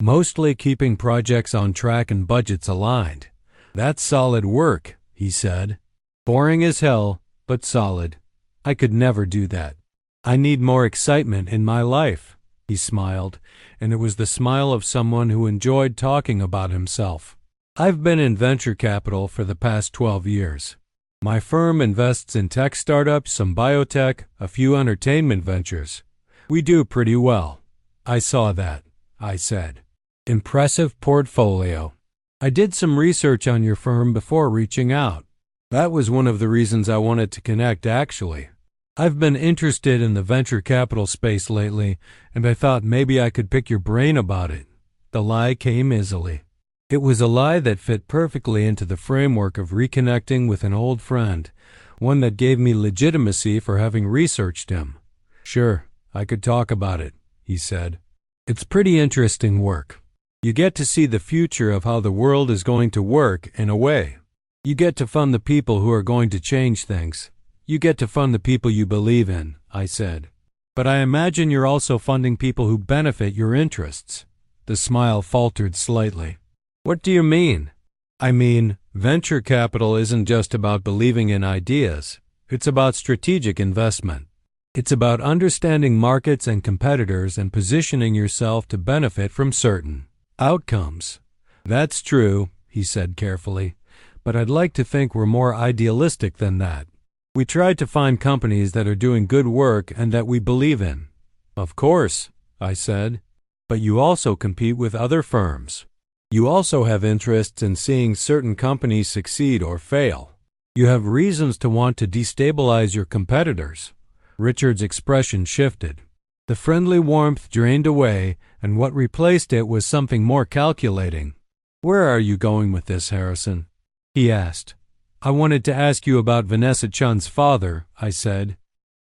Mostly keeping projects on track and budgets aligned. That's solid work, he said. Boring as hell, but solid. I could never do that. I need more excitement in my life, he smiled, and it was the smile of someone who enjoyed talking about himself. I've been in venture capital for the past 12 years. My firm invests in tech startups, some biotech, a few entertainment ventures. We do pretty well. I saw that, I said. Impressive portfolio. I did some research on your firm before reaching out. That was one of the reasons I wanted to connect, actually. I've been interested in the venture capital space lately, and I thought maybe I could pick your brain about it. The lie came easily. It was a lie that fit perfectly into the framework of reconnecting with an old friend, one that gave me legitimacy for having researched him. Sure, I could talk about it, he said. It's pretty interesting work. You get to see the future of how the world is going to work in a way. You get to fund the people who are going to change things. You get to fund the people you believe in, I said. But I imagine you're also funding people who benefit your interests. The smile faltered slightly. What do you mean? I mean, venture capital isn't just about believing in ideas. It's about strategic investment. It's about understanding markets and competitors and positioning yourself to benefit from certain outcomes. That's true, he said carefully, but I'd like to think we're more idealistic than that. We try to find companies that are doing good work and that we believe in. Of course, I said, but you also compete with other firms. You also have interests in seeing certain companies succeed or fail. You have reasons to want to destabilize your competitors. Richard's expression shifted. The friendly warmth drained away, and what replaced it was something more calculating. Where are you going with this, Harrison? He asked. I wanted to ask you about Vanessa Chun's father, I said.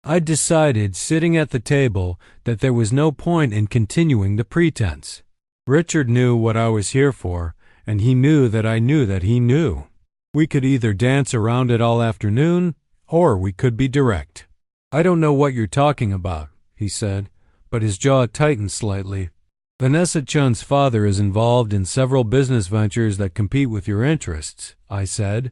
I'd decided, sitting at the table, that there was no point in continuing the pretense. Richard knew what I was here for, and he knew that I knew that he knew. We could either dance around it all afternoon, or we could be direct. I don't know what you're talking about, he said, but his jaw tightened slightly. Vanessa Chun's father is involved in several business ventures that compete with your interests, I said.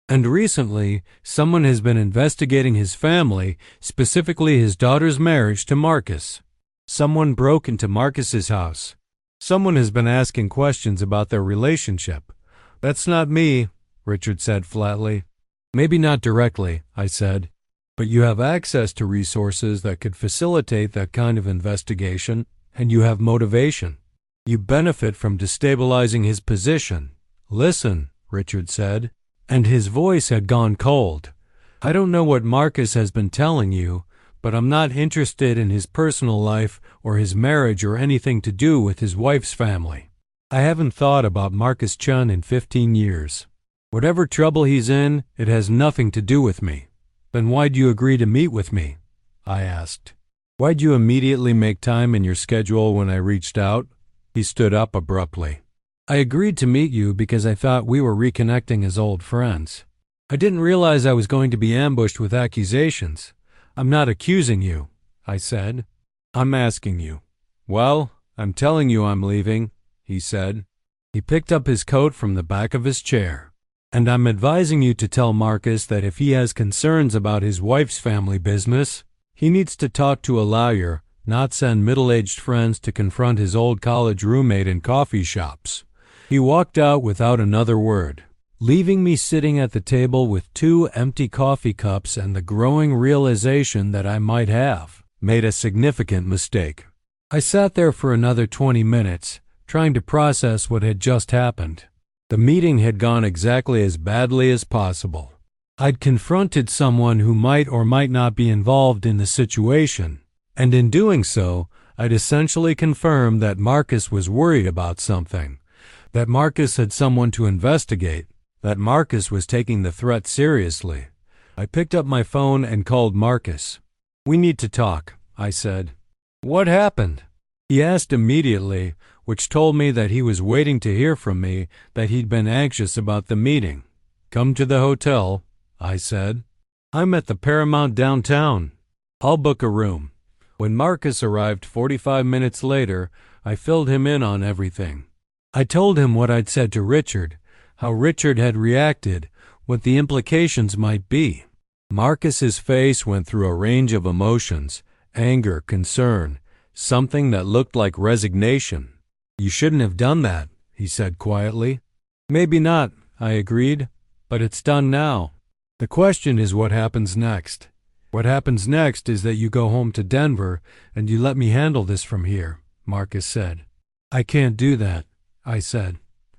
And recently, someone has been investigating his family, specifically his daughter's marriage to Marcus. Someone broke into Marcus's house. Someone has been asking questions about their relationship. That's not me, Richard said flatly. Maybe not directly, I said, but you have access to resources that could facilitate that kind of investigation, and you have motivation. You benefit from destabilizing his position. Listen, Richard said, and his voice had gone cold. I don't know what Marcus has been telling you, but I'm not interested in his personal life or his marriage or anything to do with his wife's family. I haven't thought about Marcus Chun in 15 years. Whatever trouble he's in, it has nothing to do with me. Then why'd you agree to meet with me? I asked. Why'd you immediately make time in your schedule when I reached out? He stood up abruptly. I agreed to meet you because I thought we were reconnecting as old friends. I didn't realize I was going to be ambushed with accusations. I'm not accusing you, I said. I'm asking you. Well, I'm telling you I'm leaving, he said. He picked up his coat from the back of his chair. And I'm advising you to tell Marcus that if he has concerns about his wife's family business, he needs to talk to a lawyer, not send middle-aged friends to confront his old college roommate in coffee shops. He walked out without another word, leaving me sitting at the table with 2 empty coffee cups and the growing realization that I might have made a significant mistake. I sat there for another 20 minutes, trying to process what had just happened. The meeting had gone exactly as badly as possible. I'd confronted someone who might or might not be involved in the situation, and in doing so, I'd essentially confirmed that Marcus was worried about something, that Marcus had someone to investigate, that Marcus was taking the threat seriously. I picked up my phone and called Marcus. We need to talk, I said. What happened? He asked immediately, which told me that he was waiting to hear from me, that he'd been anxious about the meeting. Come to the hotel, I said. I'm at the Paramount downtown. I'll book a room. When Marcus arrived 45 minutes later, I filled him in on everything. I told him what I'd said to Richard, how Richard had reacted, what the implications might be. Marcus's face went through a range of emotions, anger, concern, something that looked like resignation. You shouldn't have done that, he said quietly. Maybe not, I agreed, but it's done now. The question is what happens next. What happens next is that you go home to Denver and you let me handle this from here, Marcus said. I can't do that, I said.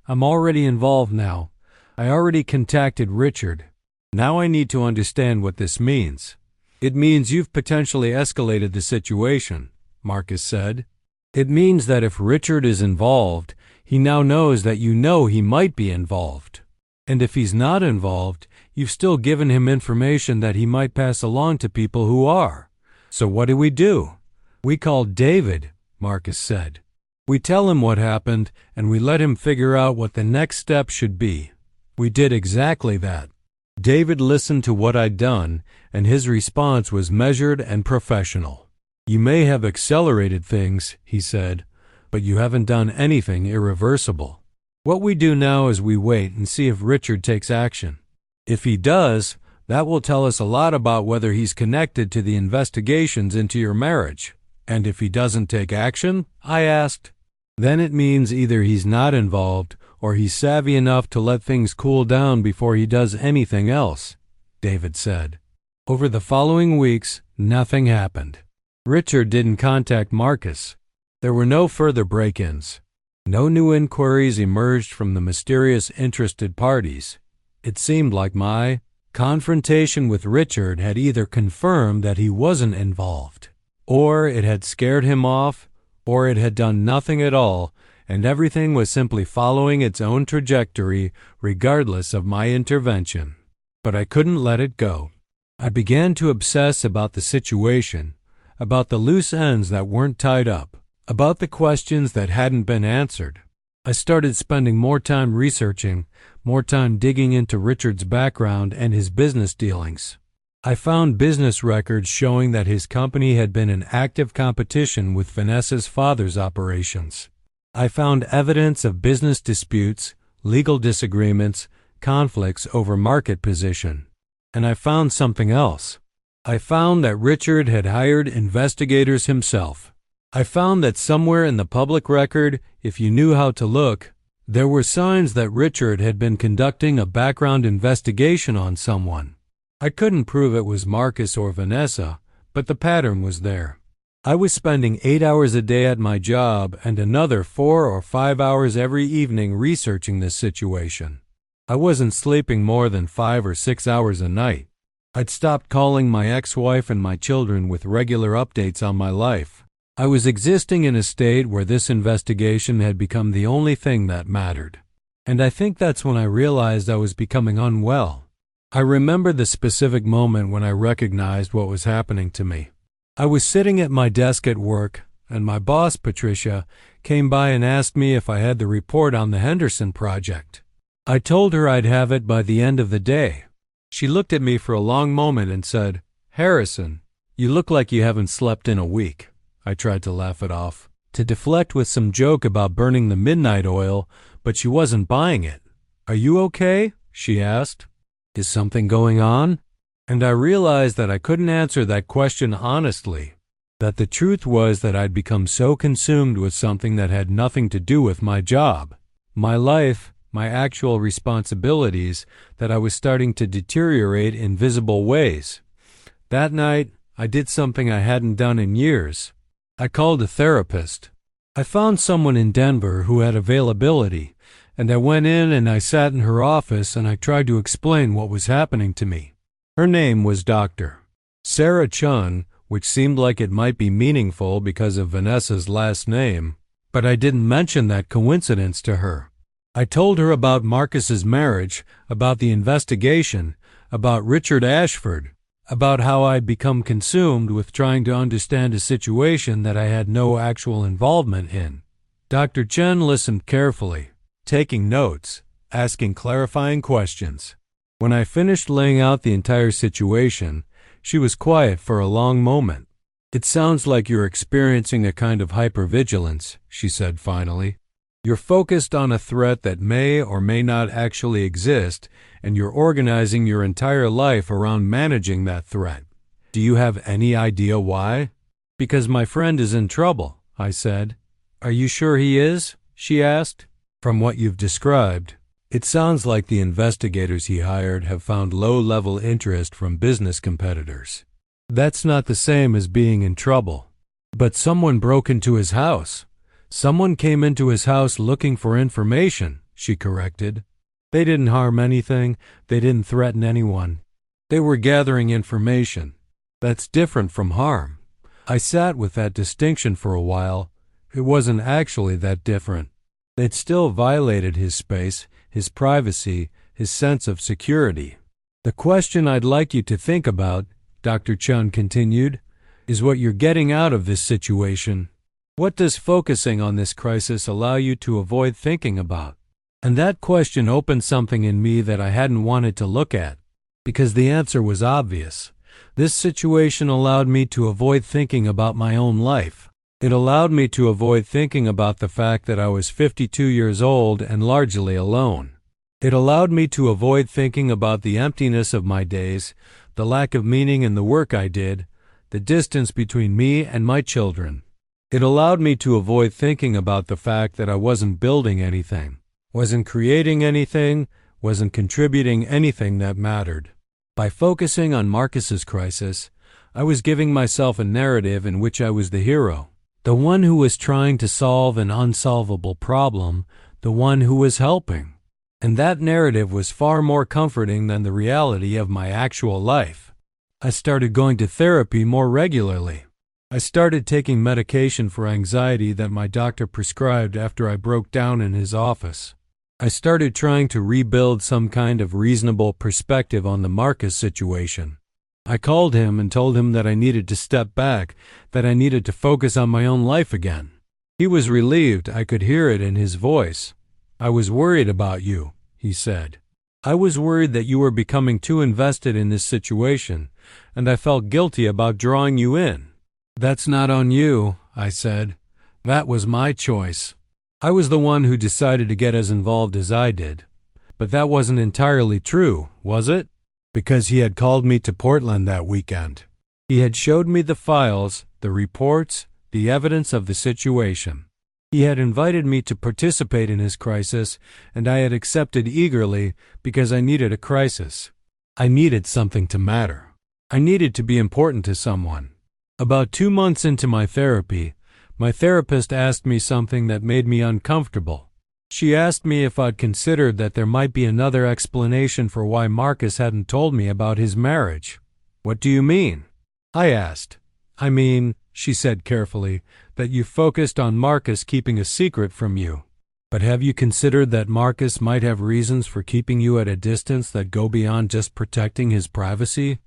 I'm already involved now. I already contacted Richard. Now I need to understand what this means. It means you've potentially escalated the situation, Marcus said. It means that if Richard is involved, he now knows that you know he might be involved. And if he's not involved, you've still given him information that he might pass along to people who are. So what do? We call David, Marcus said. We tell him what happened, and we let him figure out what the next step should be. We did exactly that. David listened to what I'd done, and his response was measured and professional. You may have accelerated things, he said, but you haven't done anything irreversible. What we do now is we wait and see if Richard takes action. If he does, that will tell us a lot about whether he's connected to the investigations into your marriage. And if he doesn't take action, I asked, then it means either he's not involved or he's savvy enough to let things cool down before he does anything else, David said. Over the following weeks, nothing happened. Richard didn't contact Marcus. There were no further break-ins. No new inquiries emerged from the mysterious interested parties. It seemed like my confrontation with Richard had either confirmed that he wasn't involved, or it had scared him off, or it had done nothing at all, and everything was simply following its own trajectory regardless of my intervention. But I couldn't let it go. I began to obsess about the situation, about the loose ends that weren't tied up, about the questions that hadn't been answered. I started spending more time researching, more time digging into Richard's background and his business dealings. I found business records showing that his company had been in active competition with Vanessa's father's operations. I found evidence of business disputes, legal disagreements, conflicts over market position. And I found something else. I found that Richard had hired investigators himself. I found that somewhere in the public record, if you knew how to look, there were signs that Richard had been conducting a background investigation on someone. I couldn't prove it was Marcus or Vanessa, but the pattern was there. I was spending 8 hours a day at my job and another 4 or 5 hours every evening researching this situation. I wasn't sleeping more than 5 or 6 hours a night. I'd stopped calling my ex-wife and my children with regular updates on my life. I was existing in a state where this investigation had become the only thing that mattered. And I think that's when I realized I was becoming unwell. I remember the specific moment when I recognized what was happening to me. I was sitting at my desk at work, and my boss, Patricia, came by and asked me if I had the report on the Henderson project. I told her I'd have it by the end of the day. She looked at me for a long moment and said, "Harrison, you look like you haven't slept in a week." I tried to laugh it off, to deflect with some joke about burning the midnight oil, but she wasn't buying it. "Are you okay?" she asked. "Is something going on?" And I realized that I couldn't answer that question honestly, that the truth was that I'd become so consumed with something that had nothing to do with my job, my life, my actual responsibilities, that I was starting to deteriorate in visible ways. That night, I did something I hadn't done in years. I called a therapist. I found someone in Denver who had availability, and I went in and I sat in her office and I tried to explain what was happening to me. Her name was Dr. Sarah Chun, which seemed like it might be meaningful because of Vanessa's last name, but I didn't mention that coincidence to her. I told her about Marcus's marriage, about the investigation, about Richard Ashford, about how I'd become consumed with trying to understand a situation that I had no actual involvement in. Dr. Chen listened carefully, taking notes, asking clarifying questions. When I finished laying out the entire situation, she was quiet for a long moment. "It sounds like you're experiencing a kind of hypervigilance," she said finally. "You're focused on a threat that may or may not actually exist, and you're organizing your entire life around managing that threat. Do you have any idea why?" "Because my friend is in trouble," I said. "Are you sure he is?" she asked. "From what you've described, it sounds like the investigators he hired have found low-level interest from business competitors. That's not the same as being in trouble." "But someone broke into his house. Someone came into his house looking for information," she corrected. "They didn't harm anything. They didn't threaten anyone. They were gathering information. That's different from harm." I sat with that distinction for a while. It wasn't actually that different. They'd still violated his space, his privacy, his sense of security. "The question I'd like you to think about," Dr. Chun continued, "is what you're getting out of this situation. What does focusing on this crisis allow you to avoid thinking about?" And that question opened something in me that I hadn't wanted to look at, because the answer was obvious. This situation allowed me to avoid thinking about my own life. It allowed me to avoid thinking about the fact that I was 52 years old and largely alone. It allowed me to avoid thinking about the emptiness of my days, the lack of meaning in the work I did, the distance between me and my children. It allowed me to avoid thinking about the fact that I wasn't building anything, wasn't creating anything, wasn't contributing anything that mattered. By focusing on Marcus's crisis, I was giving myself a narrative in which I was the hero, the one who was trying to solve an unsolvable problem, the one who was helping. And that narrative was far more comforting than the reality of my actual life. I started going to therapy more regularly. I started taking medication for anxiety that my doctor prescribed after I broke down in his office. I started trying to rebuild some kind of reasonable perspective on the Marcus situation. I called him and told him that I needed to step back, that I needed to focus on my own life again. He was relieved. I could hear it in his voice. "I was worried about you," he said. "I was worried that you were becoming too invested in this situation, and I felt guilty about drawing you in." "That's not on you," I said. "That was my choice." I was the one who decided to get as involved as I did. But that wasn't entirely true, was it? Because he had called me to Portland that weekend. He had showed me the files, the reports, the evidence of the situation. He had invited me to participate in his crisis, and I had accepted eagerly because I needed a crisis. I needed something to matter. I needed to be important to someone. About 2 months into my therapy, my therapist asked me something that made me uncomfortable. She asked me if I'd considered that there might be another explanation for why Marcus hadn't told me about his marriage. "What do you mean?" I asked. "I mean," she said carefully, "that you focused on Marcus keeping a secret from you. But have you considered that Marcus might have reasons for keeping you at a distance that go beyond just protecting his privacy?"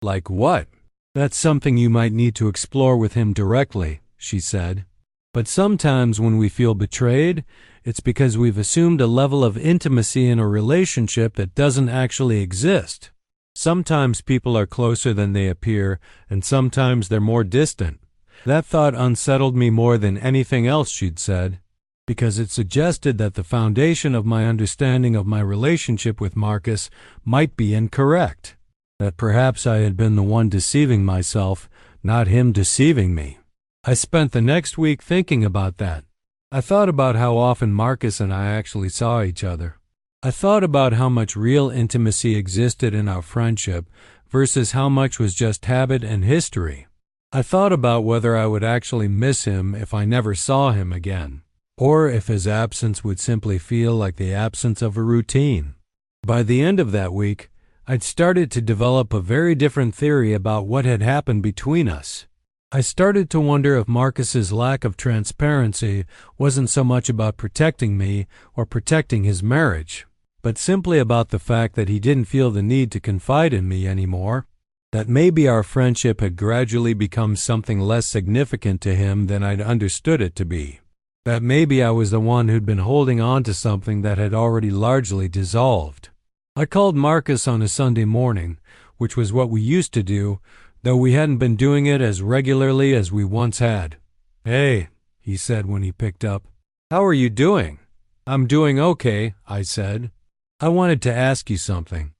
"Like what?" "That's something you might need to explore with him directly," she said. "But sometimes when we feel betrayed, it's because we've assumed a level of intimacy in a relationship that doesn't actually exist. Sometimes people are closer than they appear, and sometimes they're more distant." That thought unsettled me more than anything else she'd said, because it suggested that the foundation of my understanding of my relationship with Marcus might be incorrect, that perhaps I had been the one deceiving myself, not him deceiving me. I spent the next week thinking about that. I thought about how often Marcus and I actually saw each other. I thought about how much real intimacy existed in our friendship versus how much was just habit and history. I thought about whether I would actually miss him if I never saw him again, or if his absence would simply feel like the absence of a routine. By the end of that week, I'd started to develop a very different theory about what had happened between us. I started to wonder if Marcus's lack of transparency wasn't so much about protecting me or protecting his marriage, but simply about the fact that he didn't feel the need to confide in me anymore, that maybe our friendship had gradually become something less significant to him than I'd understood it to be, that maybe I was the one who'd been holding on to something that had already largely dissolved. I called Marcus on a Sunday morning, which was what we used to do, though we hadn't been doing it as regularly as we once had. "Hey," he said when he picked up. "How are you doing?" "I'm doing okay," I said. "I wanted to ask you something,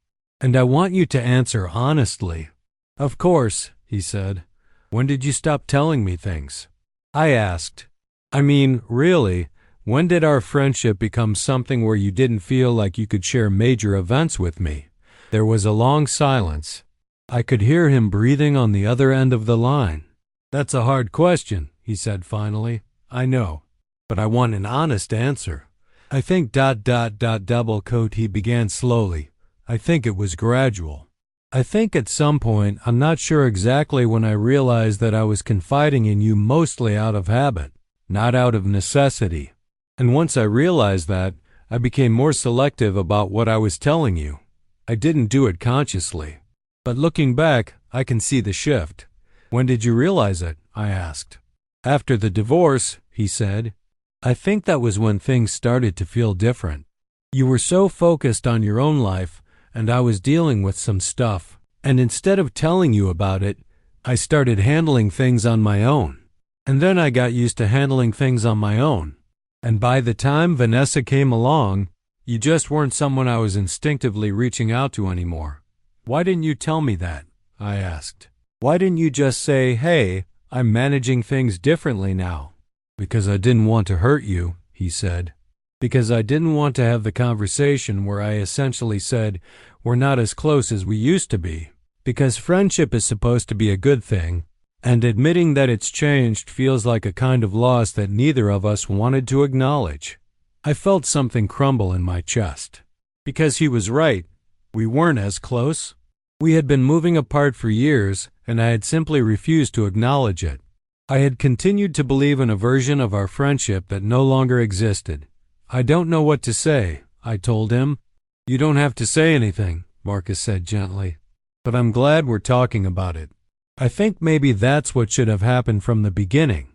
and I want you to answer honestly." "Of course," he said. "When did you stop telling me things?" I asked. "I mean, really, when did our friendship become something where you didn't feel like you could share major events with me?" There was a long silence. I could hear him breathing on the other end of the line. "That's a hard question," he said finally. "I know, but I want an honest answer." "I think ... double quote," he began slowly. "I think it was gradual. I think at some point, I'm not sure exactly when I realized that I was confiding in you mostly out of habit, not out of necessity. And once I realized that, I became more selective about what I was telling you. I didn't do it consciously. But looking back, I can see the shift." "When did you realize it?" I asked. "After the divorce," he said. "I think that was when things started to feel different. You were so focused on your own life, and I was dealing with some stuff. And instead of telling you about it, I started handling things on my own. And then I got used to handling things on my own. And by the time Vanessa came along, you just weren't someone I was instinctively reaching out to anymore. Why didn't you tell me that?" I asked. "Why didn't you just say, 'Hey, I'm managing things differently now'?" "Because I didn't want to hurt you," he said. "Because I didn't want to have the conversation where I essentially said, 'We're not as close as we used to be.' Because friendship is supposed to be a good thing, and admitting that it's changed feels like a kind of loss that neither of us wanted to acknowledge." I felt something crumble in my chest. Because he was right. We weren't as close. We had been moving apart for years, and I had simply refused to acknowledge it. I had continued to believe in a version of our friendship that no longer existed. "I don't know what to say," I told him. "You don't have to say anything," Marcus said gently. "But I'm glad we're talking about it. I think maybe that's what should have happened from the beginning.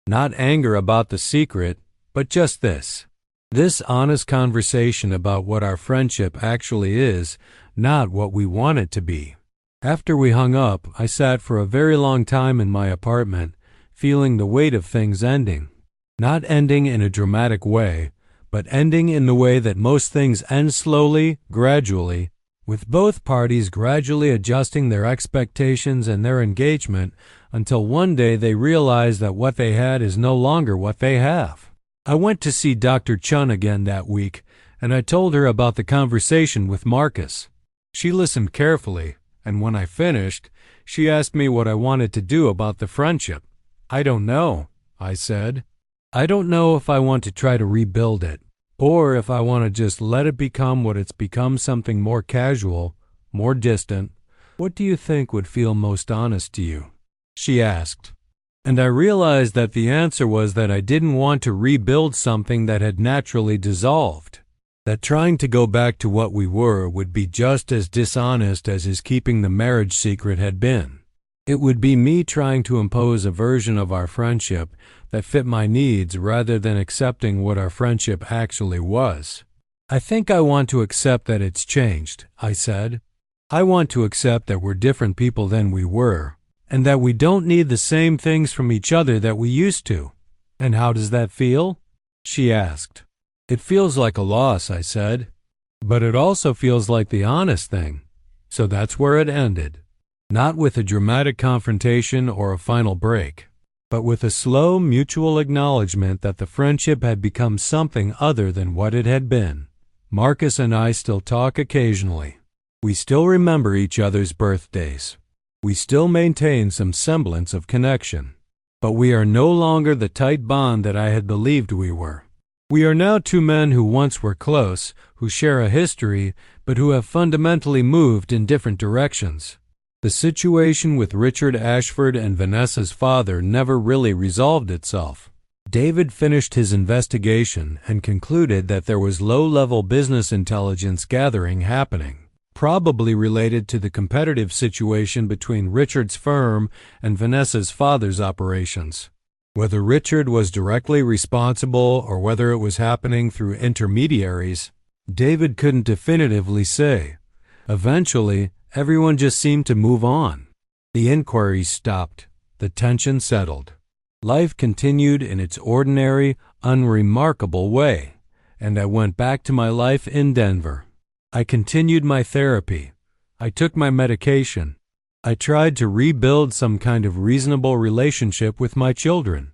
Not anger about the secret, but just this. This honest conversation about what our friendship actually is, not what we want it to be." After we hung up, I sat for a very long time in my apartment, feeling the weight of things ending. Not ending in a dramatic way, but ending in the way that most things end slowly, gradually, with both parties gradually adjusting their expectations and their engagement until one day they realize that what they had is no longer what they have. I went to see Dr. Chun again that week, and I told her about the conversation with Marcus. She listened carefully, and when I finished, she asked me what I wanted to do about the friendship. "I don't know," I said. "I don't know if I want to try to rebuild it, or if I want to just let it become what it's become, something more casual, more distant. What do you think would feel most honest to you?" she asked. And I realized that the answer was that I didn't want to rebuild something that had naturally dissolved. That trying to go back to what we were would be just as dishonest as his keeping the marriage secret had been. It would be me trying to impose a version of our friendship that fit my needs rather than accepting what our friendship actually was. "I think I want to accept that it's changed," I said. "I want to accept that we're different people than we were, and that we don't need the same things from each other that we used to." "And how does that feel?" she asked. "It feels like a loss," I said, "but it also feels like the honest thing." So that's where it ended. Not with a dramatic confrontation or a final break, but with a slow mutual acknowledgement that the friendship had become something other than what it had been. Marcus and I still talk occasionally. We still remember each other's birthdays. We still maintain some semblance of connection. But we are no longer the tight bond that I had believed we were. We are now two men who once were close, who share a history, but who have fundamentally moved in different directions. The situation with Richard Ashford and Vanessa's father never really resolved itself. David finished his investigation and concluded that there was low-level business intelligence gathering happening, probably related to the competitive situation between Richard's firm and Vanessa's father's operations. Whether Richard was directly responsible or whether it was happening through intermediaries, David couldn't definitively say. Eventually, everyone just seemed to move on. The inquiries stopped. The tension settled. Life continued in its ordinary, unremarkable way, and I went back to my life in Denver. I continued my therapy. I took my medication. I tried to rebuild some kind of reasonable relationship with my children.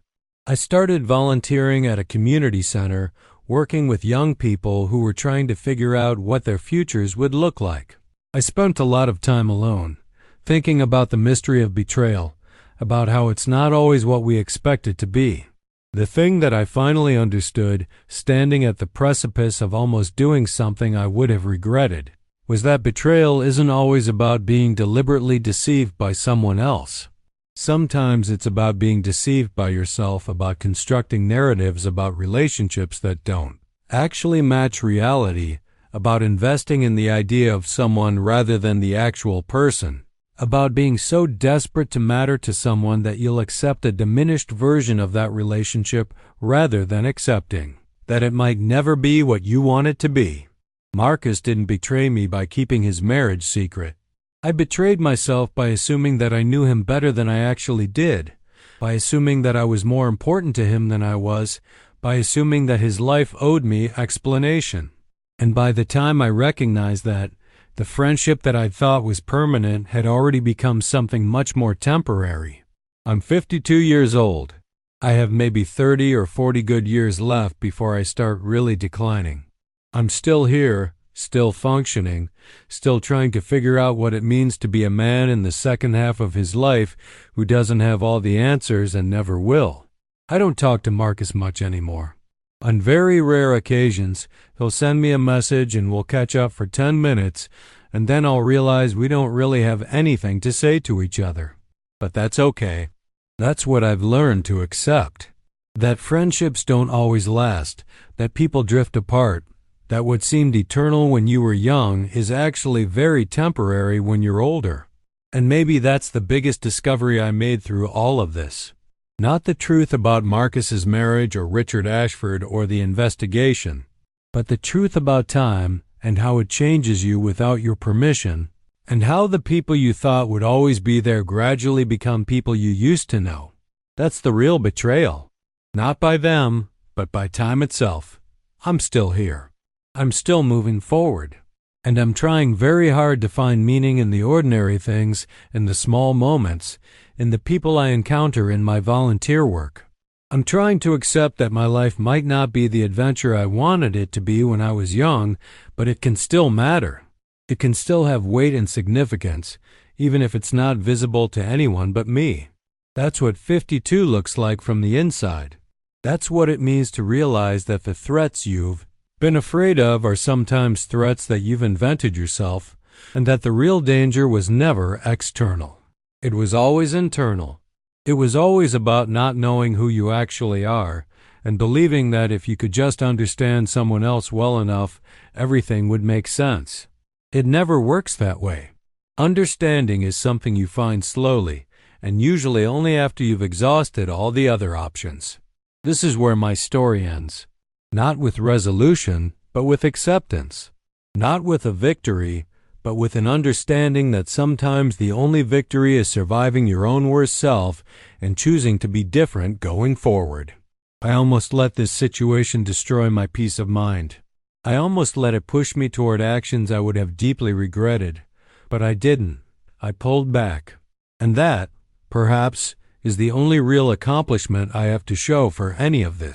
I started volunteering at a community center, working with young people who were trying to figure out what their futures would look like. I spent a lot of time alone, thinking about the mystery of betrayal, about how it's not always what we expect it to be. The thing that I finally understood, standing at the precipice of almost doing something I would have regretted, was that betrayal isn't always about being deliberately deceived by someone else. Sometimes it's about being deceived by yourself, about constructing narratives about relationships that don't actually match reality, about investing in the idea of someone rather than the actual person, about being so desperate to matter to someone that you'll accept a diminished version of that relationship rather than accepting that it might never be what you want it to be. Marcus didn't betray me by keeping his marriage secret. I betrayed myself by assuming that I knew him better than I actually did, by assuming that I was more important to him than I was, by assuming that his life owed me explanation. And by the time I recognized that, the friendship that I thought was permanent had already become something much more temporary. I'm 52 years old. I have maybe 30 or 40 good years left before I start really declining. I'm still here, still functioning, still trying to figure out what it means to be a man in the second half of his life who doesn't have all the answers and never will. I don't talk to Marcus much anymore. On very rare occasions, he'll send me a message and we'll catch up for 10 minutes, and then I'll realize we don't really have anything to say to each other. But that's okay. That's what I've learned to accept. That friendships don't always last, that people drift apart, that what seemed eternal when you were young is actually very temporary when you're older. And maybe that's the biggest discovery I made through all of this. Not the truth about Marcus's marriage or Richard Ashford or the investigation, but the truth about time and how it changes you without your permission, and how the people you thought would always be there gradually become people you used to know. That's the real betrayal. Not by them, but by time itself. I'm still here. I'm still moving forward. And I'm trying very hard to find meaning in the ordinary things, in the small moments, in the people I encounter in my volunteer work. I'm trying to accept that my life might not be the adventure I wanted it to be when I was young, but it can still matter. It can still have weight and significance, even if it's not visible to anyone but me. That's what 52 looks like from the inside. That's what it means to realize that the threats you've been afraid of are sometimes threats that you've invented yourself, and that the real danger was never external. It was always internal. It was always about not knowing who you actually are, and believing that if you could just understand someone else well enough, everything would make sense. It never works that way. Understanding is something you find slowly, and usually only after you've exhausted all the other options. This is where my story ends. Not with resolution, but with acceptance. Not with a victory, but with an understanding that sometimes the only victory is surviving your own worst self and choosing to be different going forward. I almost let this situation destroy my peace of mind. I almost let it push me toward actions I would have deeply regretted, but I didn't. I pulled back. And that, perhaps, is the only real accomplishment I have to show for any of this.